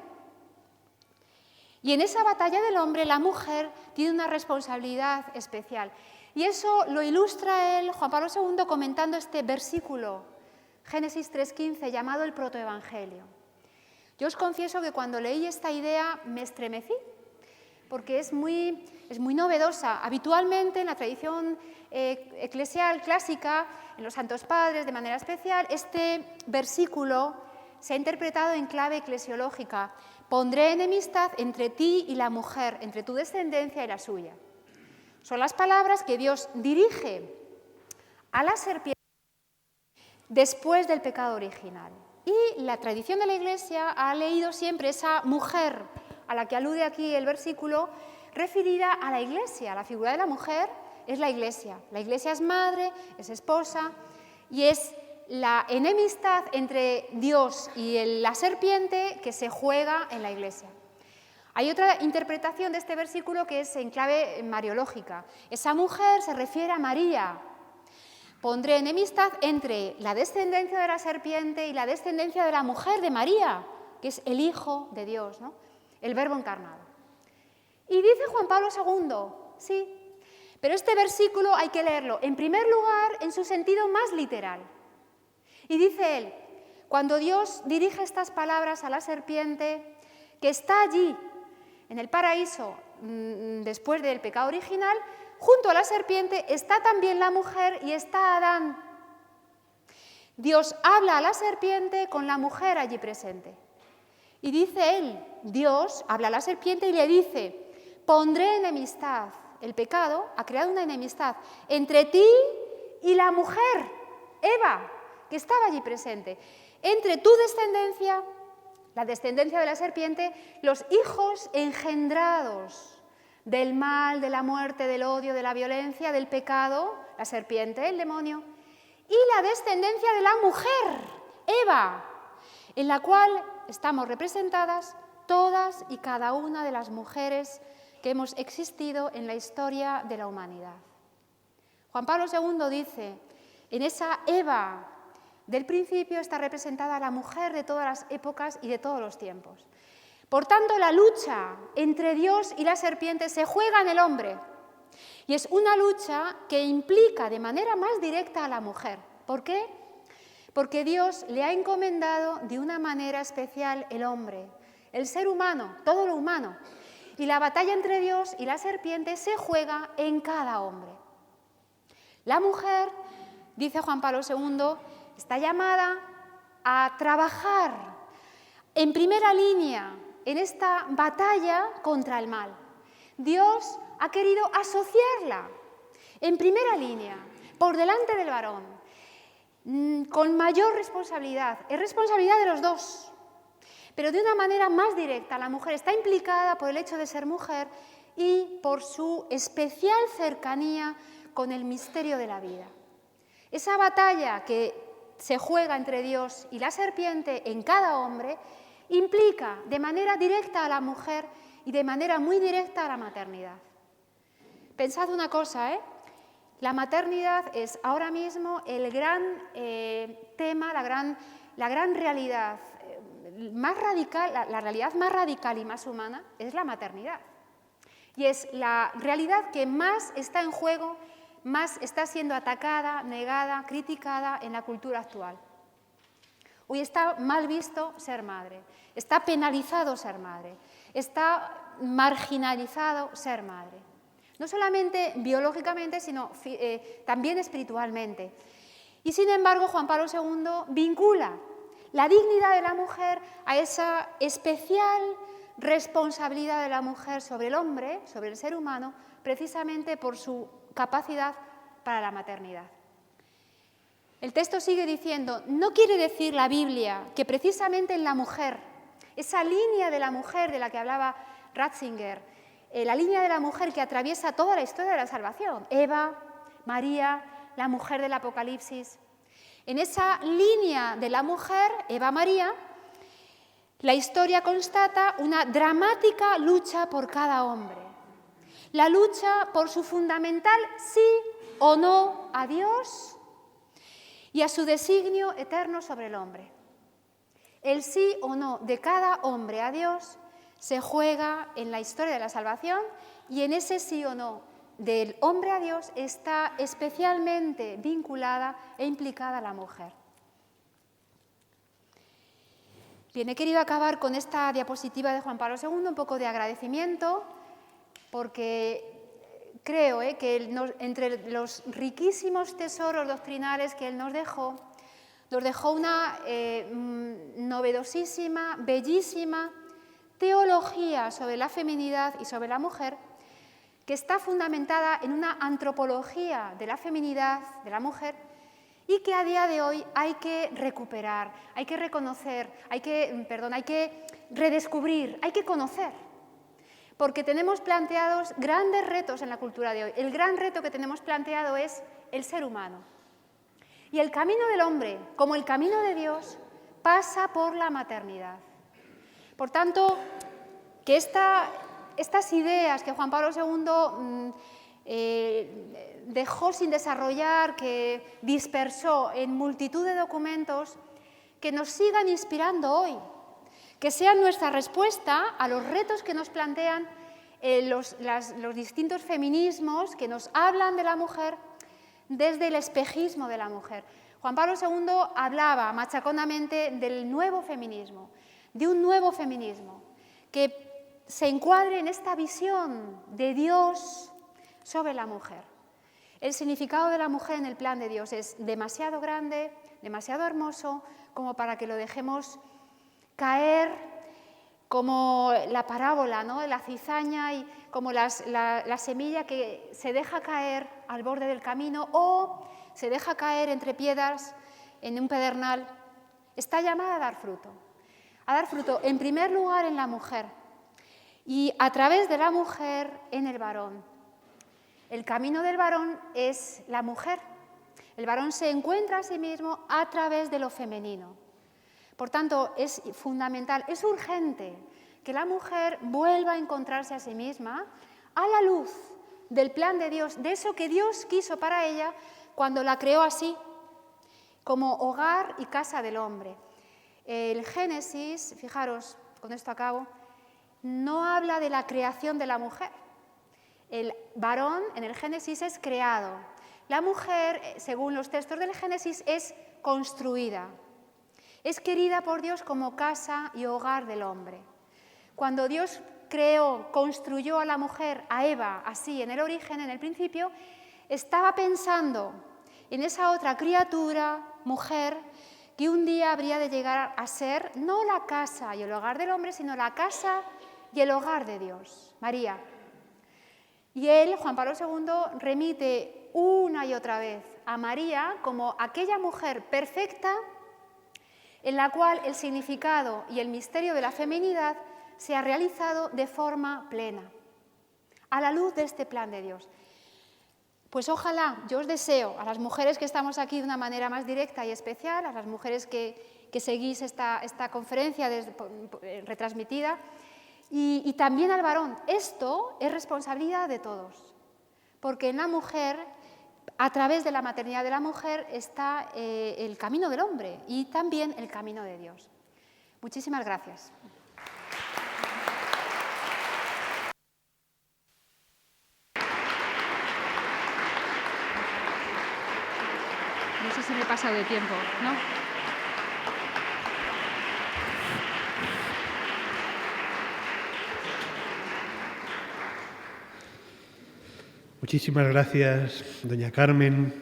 Y en esa batalla del hombre la mujer tiene una responsabilidad especial. Y eso lo ilustra él, Juan Pablo II, comentando este versículo, Génesis 3:15, llamado el protoevangelio. Yo os confieso que cuando leí esta idea me estremecí, porque es muy novedosa. Habitualmente en la tradición eclesial clásica, en los Santos Padres de manera especial, este versículo se ha interpretado en clave eclesiológica. Pondré enemistad entre ti y la mujer, entre tu descendencia y la suya. Son las palabras que Dios dirige a la serpiente después del pecado original. Y la tradición de la Iglesia ha leído siempre esa mujer a la que alude aquí el versículo, referida a la Iglesia. La figura de la mujer es la Iglesia. La Iglesia es madre, es esposa, y es la enemistad entre Dios y la serpiente que se juega en la Iglesia. Hay otra interpretación de este versículo que es en clave mariológica. Esa mujer se refiere a María. Pondré enemistad entre la descendencia de la serpiente y la descendencia de la mujer de María, que es el Hijo de Dios, ¿no? El Verbo encarnado. Y dice Juan Pablo II, sí, pero este versículo hay que leerlo, en primer lugar, en su sentido más literal. Y dice él, cuando Dios dirige estas palabras a la serpiente, que está allí, en el paraíso, después del pecado original, junto a la serpiente está también la mujer y está Adán. Dios habla a la serpiente con la mujer allí presente. Y dice él, Dios habla a la serpiente y le dice, pondré enemistad. El pecado ha creado una enemistad entre ti y la mujer, Eva, que estaba allí presente. Entre tu descendencia, la descendencia de la serpiente, los hijos engendrados del mal, de la muerte, del odio, de la violencia, del pecado, la serpiente, el demonio, y la descendencia de la mujer, Eva, en la cual estamos representadas todas y cada una de las mujeres que hemos existido en la historia de la humanidad. Juan Pablo II dice, en esa Eva del principio está representada la mujer de todas las épocas y de todos los tiempos. Por tanto, la lucha entre Dios y la serpiente se juega en el hombre. Y es una lucha que implica de manera más directa a la mujer. ¿Por qué? Porque Dios le ha encomendado de una manera especial el hombre, el ser humano, todo lo humano. Y la batalla entre Dios y la serpiente se juega en cada hombre. La mujer, dice Juan Pablo II, está llamada a trabajar en primera línea en esta batalla contra el mal. Dios ha querido asociarla en primera línea, por delante del varón, con mayor responsabilidad. Es responsabilidad de los dos, pero de una manera más directa. La mujer está implicada por el hecho de ser mujer y por su especial cercanía con el misterio de la vida. Esa batalla que se juega entre Dios y la serpiente en cada hombre implica de manera directa a la mujer y de manera muy directa a la maternidad. Pensad una cosa, la maternidad es ahora mismo el gran tema, la gran realidad más radical, la realidad más radical y más humana es la maternidad. Y es la realidad que más está en juego, más está siendo atacada, negada, criticada en la cultura actual. Hoy está mal visto ser madre, está penalizado ser madre, está marginalizado ser madre. No solamente biológicamente, sino también espiritualmente. Y sin embargo, Juan Pablo II vincula la dignidad de la mujer a esa especial responsabilidad de la mujer sobre el hombre, sobre el ser humano, precisamente por su capacidad para la maternidad. El texto sigue diciendo, no quiere decir la Biblia que precisamente en la mujer, esa línea de la mujer de la que hablaba Ratzinger, la línea de la mujer que atraviesa toda la historia de la salvación, Eva, María, la mujer del Apocalipsis. En esa línea de la mujer, Eva-María, la historia constata una dramática lucha por cada hombre. La lucha por su fundamental sí o no a Dios y a su designio eterno sobre el hombre. El sí o no de cada hombre a Dios se juega en la historia de la salvación y en ese sí o no del hombre a Dios está especialmente vinculada e implicada la mujer. Bien, he querido acabar con esta diapositiva de Juan Pablo II, un poco de agradecimiento, porque creo que entre los riquísimos tesoros doctrinales que él nos dejó una novedosísima, bellísima teología sobre la feminidad y sobre la mujer, que está fundamentada en una antropología de la feminidad, de la mujer, y que a día de hoy hay que recuperar, hay que reconocer, hay que redescubrir, hay que conocer. Porque tenemos planteados grandes retos en la cultura de hoy. El gran reto que tenemos planteado es el ser humano. Y el camino del hombre, como el camino de Dios, pasa por la maternidad. Por tanto, que estas ideas que Juan Pablo II dejó sin desarrollar, que dispersó en multitud de documentos, que nos sigan inspirando hoy, que sean nuestra respuesta a los retos que nos plantean los distintos feminismos que nos hablan de la mujer desde el espejismo de la mujer. Juan Pablo II hablaba machaconamente del nuevo feminismo, de un nuevo feminismo que se encuadre en esta visión de Dios sobre la mujer. El significado de la mujer en el plan de Dios es demasiado grande, demasiado hermoso, como para que lo dejemos caer como la parábola, ¿no?, de la cizaña y como la semilla que se deja caer al borde del camino o se deja caer entre piedras en un pedernal. Está llamada a dar fruto en primer lugar en la mujer y a través de la mujer en el varón. El camino del varón es la mujer. El varón se encuentra a sí mismo a través de lo femenino. Por tanto, es fundamental, es urgente que la mujer vuelva a encontrarse a sí misma a la luz del plan de Dios, de eso que Dios quiso para ella cuando la creó así, como hogar y casa del hombre. El Génesis, fijaros, con esto acabo, no habla de la creación de la mujer. El varón en el Génesis es creado. La mujer, según los textos del Génesis, es construida. Es querida por Dios como casa y hogar del hombre. Cuando Dios creó, construyó a la mujer, a Eva, así en el origen, en el principio, estaba pensando en esa otra criatura, mujer, que un día habría de llegar a ser no la casa y el hogar del hombre, sino la casa y el hogar de Dios, María. Y él, Juan Pablo II, remite una y otra vez a María como aquella mujer perfecta en la cual el significado y el misterio de la feminidad se ha realizado de forma plena, a la luz de este plan de Dios. Pues ojalá, yo os deseo, a las mujeres que estamos aquí de una manera más directa y especial, a las mujeres que seguís esta conferencia retransmitida, y también al varón, esto es responsabilidad de todos, porque en la mujer, a través de la maternidad de la mujer, está el camino del hombre y también el camino de Dios. Muchísimas gracias. No sé si me he pasado de tiempo, ¿no? Muchísimas gracias, doña Carmen.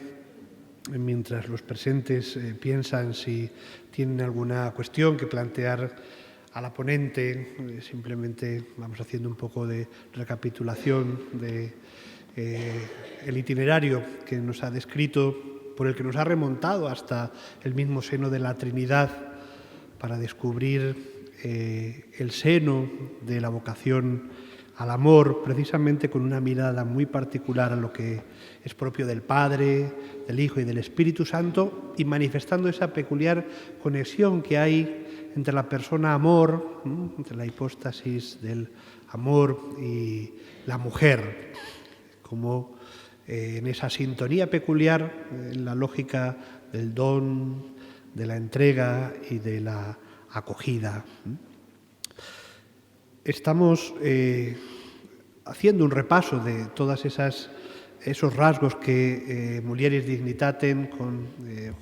Mientras los presentes piensan si tienen alguna cuestión que plantear a la ponente, simplemente vamos haciendo un poco de recapitulación de el itinerario que nos ha descrito, por el que nos ha remontado hasta el mismo seno de la Trinidad para descubrir el seno de la vocación al amor, precisamente con una mirada muy particular a lo que es propio del Padre, del Hijo y del Espíritu Santo, y manifestando esa peculiar conexión que hay entre la persona amor, entre la hipóstasis del amor y la mujer, como en esa sintonía peculiar, en la lógica del don, de la entrega y de la acogida. Estamos haciendo un repaso de todas esos rasgos que Mulieris Dignitatem con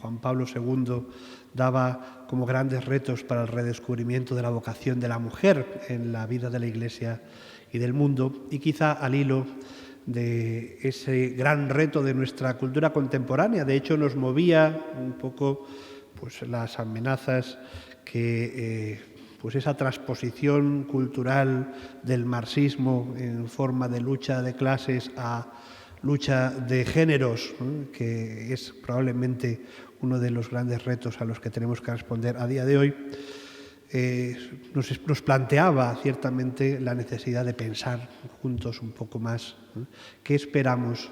Juan Pablo II daba como grandes retos para el redescubrimiento de la vocación de la mujer en la vida de la Iglesia y del mundo, y quizá al hilo de ese gran reto de nuestra cultura contemporánea. De hecho, nos movía un poco pues, las amenazas que pues esa transposición cultural del marxismo en forma de lucha de clases a lucha de géneros, que es probablemente uno de los grandes retos a los que tenemos que responder a día de hoy, nos planteaba ciertamente la necesidad de pensar juntos un poco más qué esperamos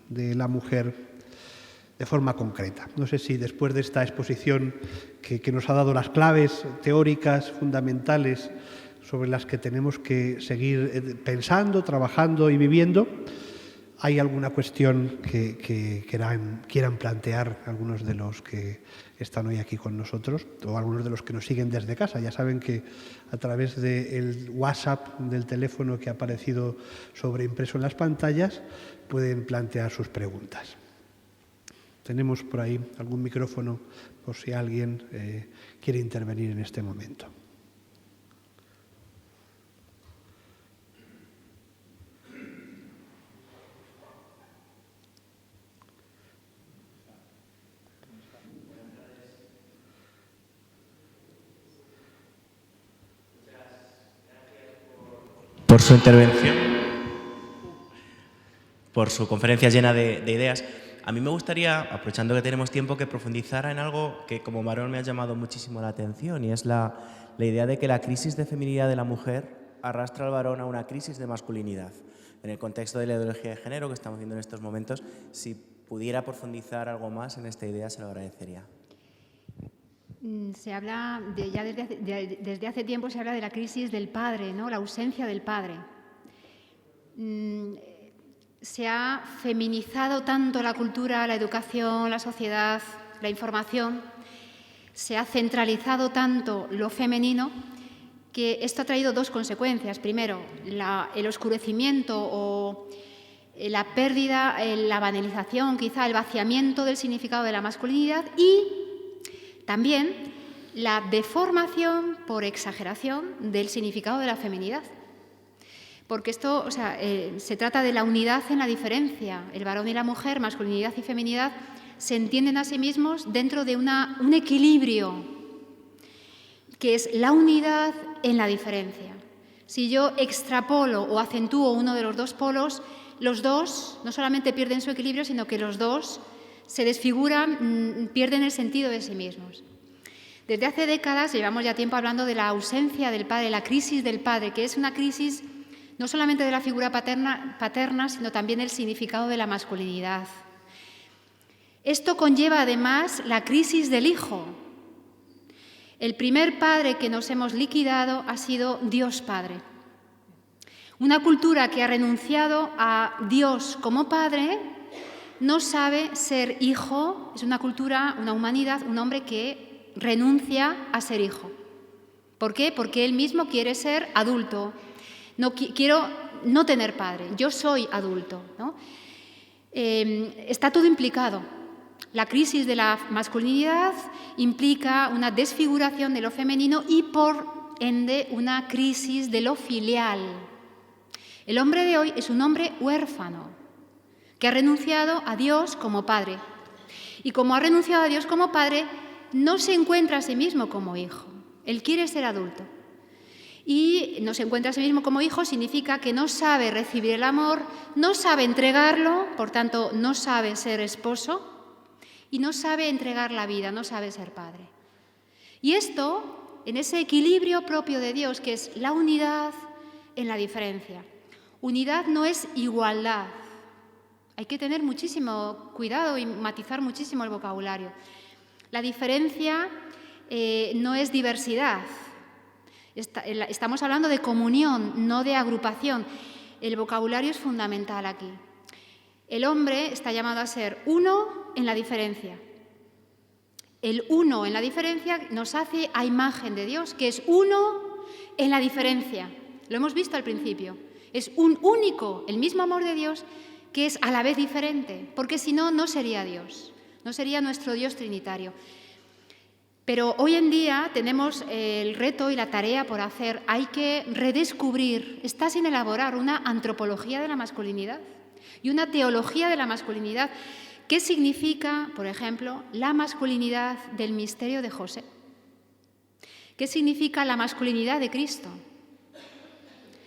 de la mujer de forma concreta. No sé si después de esta exposición que nos ha dado las claves teóricas fundamentales sobre las que tenemos que seguir pensando, trabajando y viviendo, hay alguna cuestión que quieran plantear algunos de los que están hoy aquí con nosotros o algunos de los que nos siguen desde casa. Ya saben que a través del WhatsApp, del teléfono que ha aparecido sobreimpreso en las pantallas, pueden plantear sus preguntas. Tenemos por ahí algún micrófono por si alguien quiere intervenir en este momento. Por su intervención, por su conferencia llena de ideas. A mí me gustaría, aprovechando que tenemos tiempo, que profundizara en algo que como varón me ha llamado muchísimo la atención, y es la idea de que la crisis de feminidad de la mujer arrastra al varón a una crisis de masculinidad. En el contexto de la ideología de género que estamos viendo en estos momentos, si pudiera profundizar algo más en esta idea, se lo agradecería. Se habla, desde hace tiempo se habla de la crisis del padre, ¿no? La ausencia del padre. Se ha feminizado tanto la cultura, la educación, la sociedad, la información, se ha centralizado tanto lo femenino que esto ha traído dos consecuencias. Primero, el oscurecimiento o la pérdida, la banalización, quizá el vaciamiento del significado de la masculinidad y también la deformación por exageración del significado de la feminidad. Porque esto, se trata de la unidad en la diferencia. El varón y la mujer, masculinidad y feminidad, se entienden a sí mismos dentro de un equilibrio, que es la unidad en la diferencia. Si yo extrapolo o acentúo uno de los dos polos, los dos no solamente pierden su equilibrio, sino que los dos se desfiguran, pierden el sentido de sí mismos. Desde hace décadas llevamos ya tiempo hablando de la ausencia del padre, la crisis del padre, que es una crisis no solamente de la figura paterna, sino también del significado de la masculinidad. Esto conlleva además la crisis del hijo. El primer padre que nos hemos liquidado ha sido Dios Padre. Una cultura que ha renunciado a Dios como padre no sabe ser hijo, es una cultura, una humanidad, un hombre que renuncia a ser hijo. ¿Por qué? Porque él mismo quiere ser adulto. Quiero no tener padre, yo soy adulto, ¿no? Está todo implicado. La crisis de la masculinidad implica una desfiguración de lo femenino y, por ende, una crisis de lo filial. El hombre de hoy es un hombre huérfano, que ha renunciado a Dios como padre. Y como ha renunciado a Dios como padre, no se encuentra a sí mismo como hijo. Él quiere ser adulto. Y no se encuentra a sí mismo como hijo significa que no sabe recibir el amor, no sabe entregarlo, por tanto, no sabe ser esposo y no sabe entregar la vida, no sabe ser padre. Y esto, en ese equilibrio propio de Dios, que es la unidad en la diferencia. Unidad no es igualdad. Hay que tener muchísimo cuidado y matizar muchísimo el vocabulario. La diferencia no es diversidad. Estamos hablando de comunión, no de agrupación. El vocabulario es fundamental aquí. El hombre está llamado a ser uno en la diferencia. El uno en la diferencia nos hace a imagen de Dios, que es uno en la diferencia. Lo hemos visto al principio. Es un único, el mismo amor de Dios, que es a la vez diferente, porque si no, no sería Dios, no sería nuestro Dios trinitario. Pero hoy en día tenemos el reto y la tarea por hacer. Hay que redescubrir, está sin elaborar, una antropología de la masculinidad y una teología de la masculinidad. ¿Qué significa, por ejemplo, la masculinidad del misterio de José? ¿Qué significa la masculinidad de Cristo?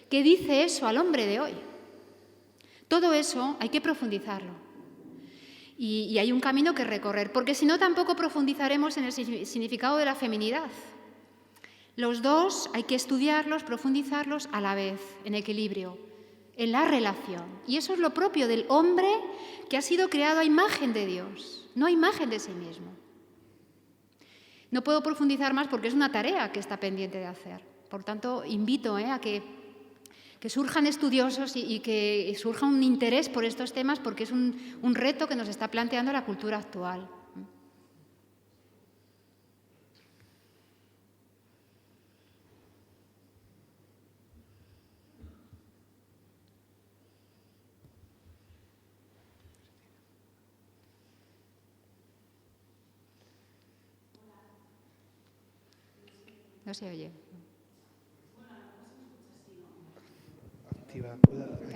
¿Qué dice eso al hombre de hoy? Todo eso hay que profundizarlo. Y hay un camino que recorrer, porque si no tampoco profundizaremos en el significado de la feminidad. Los dos hay que estudiarlos, profundizarlos a la vez, en equilibrio, en la relación. Y eso es lo propio del hombre que ha sido creado a imagen de Dios, no a imagen de sí mismo. No puedo profundizar más porque es una tarea que está pendiente de hacer. Por tanto, invito a que surjan estudiosos y que surja un interés por estos temas, porque es un reto que nos está planteando la cultura actual. No se oye.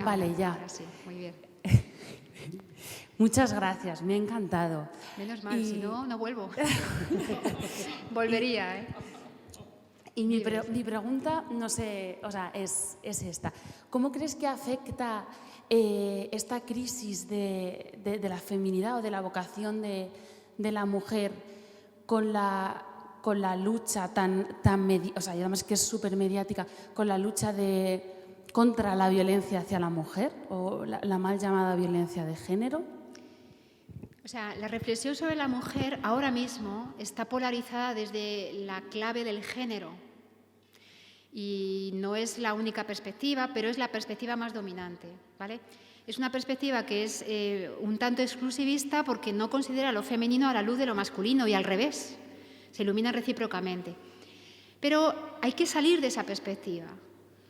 Vale, ya. Ahora sí, muy bien. Muchas gracias, me ha encantado. Menos mal, si no, no vuelvo. Volvería, ¿eh? Y mi pregunta, no sé, o sea, es esta. ¿Cómo crees que afecta esta crisis de la feminidad o de la vocación de la mujer con la lucha o sea, y además que es súper mediática, con la lucha contra la violencia hacia la mujer o la mal llamada violencia de género? O sea, la reflexión sobre la mujer ahora mismo está polarizada desde la clave del género. Y no es la única perspectiva, pero es la perspectiva más dominante, ¿vale? Es una perspectiva que es un tanto exclusivista porque no considera lo femenino a la luz de lo masculino y al revés. Se iluminan recíprocamente. Pero hay que salir de esa perspectiva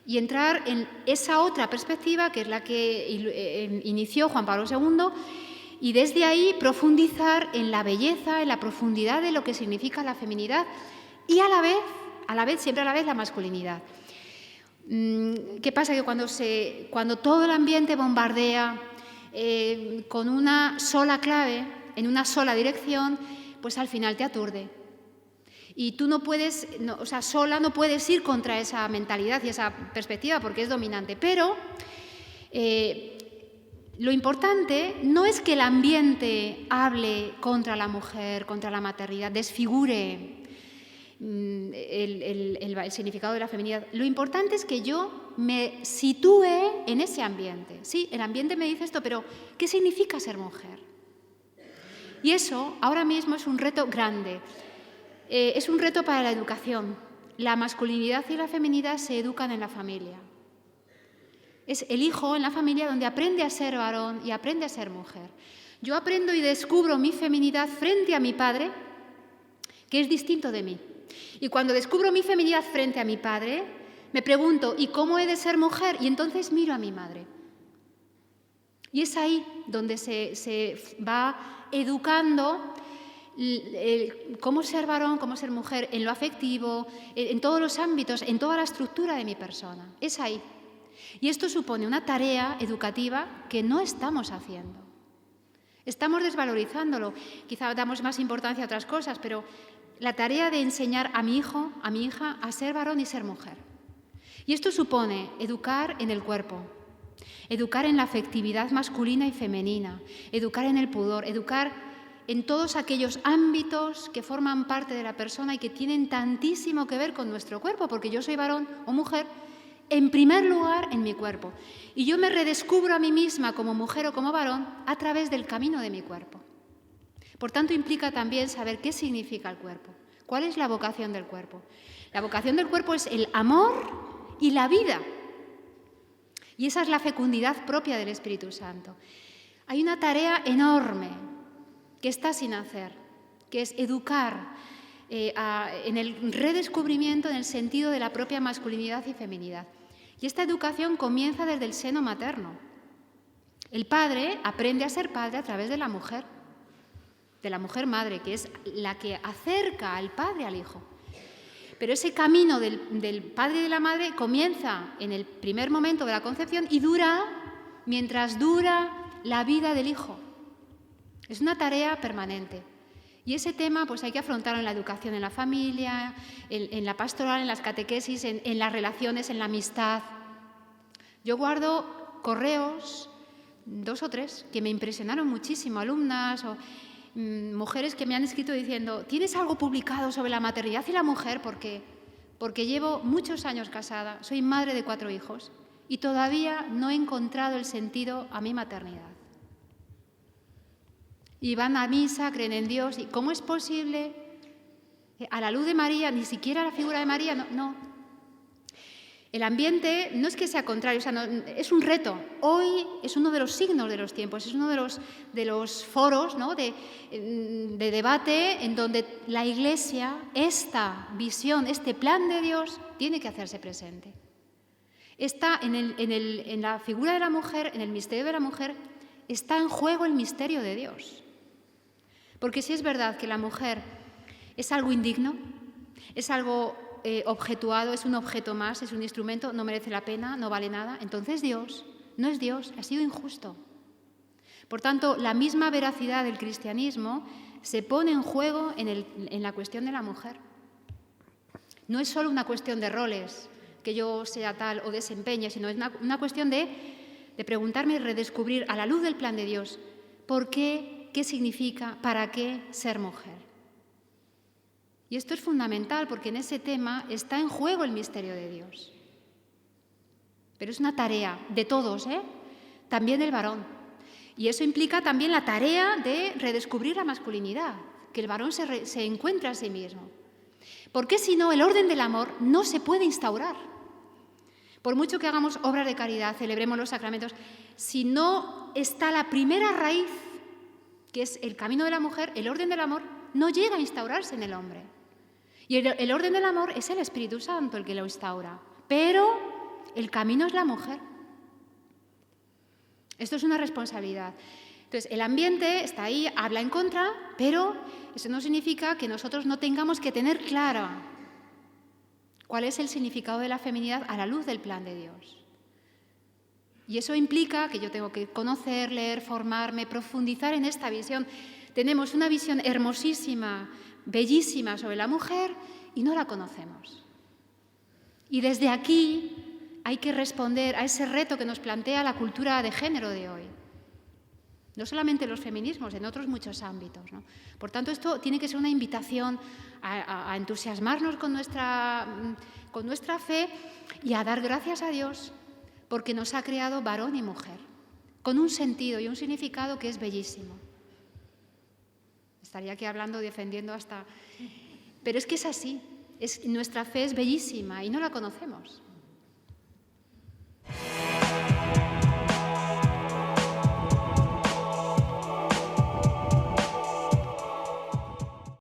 y entrar en esa otra perspectiva que es la que inició Juan Pablo II y desde ahí profundizar en la belleza, en la profundidad de lo que significa la feminidad y a la vez, siempre a la vez, la masculinidad. ¿Qué pasa? Que cuando todo el ambiente bombardea con una sola clave, en una sola dirección, pues al final te aturde. Y tú no puedes, sola no puedes ir contra esa mentalidad y esa perspectiva porque es dominante. Pero lo importante no es que el ambiente hable contra la mujer, contra la maternidad, desfigure el significado de la feminidad. Lo importante es que yo me sitúe en ese ambiente. Sí, el ambiente me dice esto, pero ¿qué significa ser mujer? Y eso ahora mismo es un reto grande. Es un reto para la educación. La masculinidad y la feminidad se educan en la familia. Es el hijo en la familia donde aprende a ser varón y aprende a ser mujer. Yo aprendo y descubro mi feminidad frente a mi padre, que es distinto de mí. Y cuando descubro mi feminidad frente a mi padre, me pregunto, ¿y cómo he de ser mujer? Y entonces miro a mi madre. Y es ahí donde se va educando cómo ser varón, cómo ser mujer, en lo afectivo, en todos los ámbitos, en toda la estructura de mi persona. Es ahí. Y esto supone una tarea educativa que no estamos haciendo. Estamos desvalorizándolo. Quizá damos más importancia a otras cosas, pero la tarea de enseñar a mi hijo, a mi hija, a ser varón y ser mujer. Y esto supone educar en el cuerpo, educar en la afectividad masculina y femenina, educar en el pudor, educar en todos aquellos ámbitos que forman parte de la persona y que tienen tantísimo que ver con nuestro cuerpo, porque yo soy varón o mujer, en primer lugar en mi cuerpo. Y yo me redescubro a mí misma como mujer o como varón a través del camino de mi cuerpo. Por tanto, implica también saber qué significa el cuerpo, cuál es la vocación del cuerpo. La vocación del cuerpo es el amor y la vida. Y esa es la fecundidad propia del Espíritu Santo. Hay una tarea enorme que está sin hacer, que es educar en el redescubrimiento, en el sentido de la propia masculinidad y feminidad. Y esta educación comienza desde el seno materno. El padre aprende a ser padre a través de la mujer madre, que es la que acerca al padre al hijo. Pero ese camino del padre y de la madre comienza en el primer momento de la concepción y dura mientras dura la vida del hijo. Es una tarea permanente. Y ese tema pues hay que afrontarlo en la educación, en la familia, en la pastoral, en las catequesis, en las relaciones, en la amistad. Yo guardo correos, 2 o 3, que me impresionaron muchísimo, alumnas o mujeres que me han escrito diciendo, ¿tienes algo publicado sobre la maternidad y la mujer? Porque llevo muchos años casada, soy madre de 4 hijos y todavía no he encontrado el sentido a mi maternidad. Y van a misa, creen en Dios. ¿Y cómo es posible? A la luz de María, ni siquiera la figura de María, no. El ambiente no es que sea contrario, es un reto. Hoy es uno de los signos de los tiempos, es uno de los foros, ¿no? de debate en donde la Iglesia, esta visión, este plan de Dios, tiene que hacerse presente. Está en la figura de la mujer, en el misterio de la mujer, está en juego el misterio de Dios. Porque si es verdad que la mujer es algo indigno, es algo objetuado, es un objeto más, es un instrumento, no merece la pena, no vale nada. Entonces Dios no es Dios, ha sido injusto. Por tanto, la misma veracidad del cristianismo se pone en juego en la cuestión de la mujer. No es solo una cuestión de roles, que yo sea tal o desempeñe, sino es una cuestión de preguntarme y redescubrir a la luz del plan de Dios por qué, qué significa, para qué ser mujer. Y esto es fundamental porque en ese tema está en juego el misterio de Dios. Pero es una tarea de todos, también del varón. Y eso implica también la tarea de redescubrir la masculinidad, que el varón se encuentre a sí mismo. Porque si no, el orden del amor no se puede instaurar. Por mucho que hagamos obras de caridad, celebremos los sacramentos, si no está la primera raíz, que es el camino de la mujer, el orden del amor, no llega a instaurarse en el hombre. Y el orden del amor es el Espíritu Santo el que lo instaura. Pero el camino es la mujer. Esto es una responsabilidad. Entonces, el ambiente está ahí, habla en contra, pero eso no significa que nosotros no tengamos que tener clara cuál es el significado de la feminidad a la luz del plan de Dios. Y eso implica que yo tengo que conocer, leer, formarme, profundizar en esta visión. Tenemos una visión hermosísima, bellísima sobre la mujer y no la conocemos. Y desde aquí hay que responder a ese reto que nos plantea la cultura de género de hoy. No solamente en los feminismos, en otros muchos ámbitos, ¿no? Por tanto, esto tiene que ser una invitación a entusiasmarnos con nuestra fe y a dar gracias a Dios porque nos ha creado varón y mujer, con un sentido y un significado que es bellísimo. Estaría aquí hablando, defendiendo hasta... Pero es que es así, nuestra fe es bellísima y no la conocemos.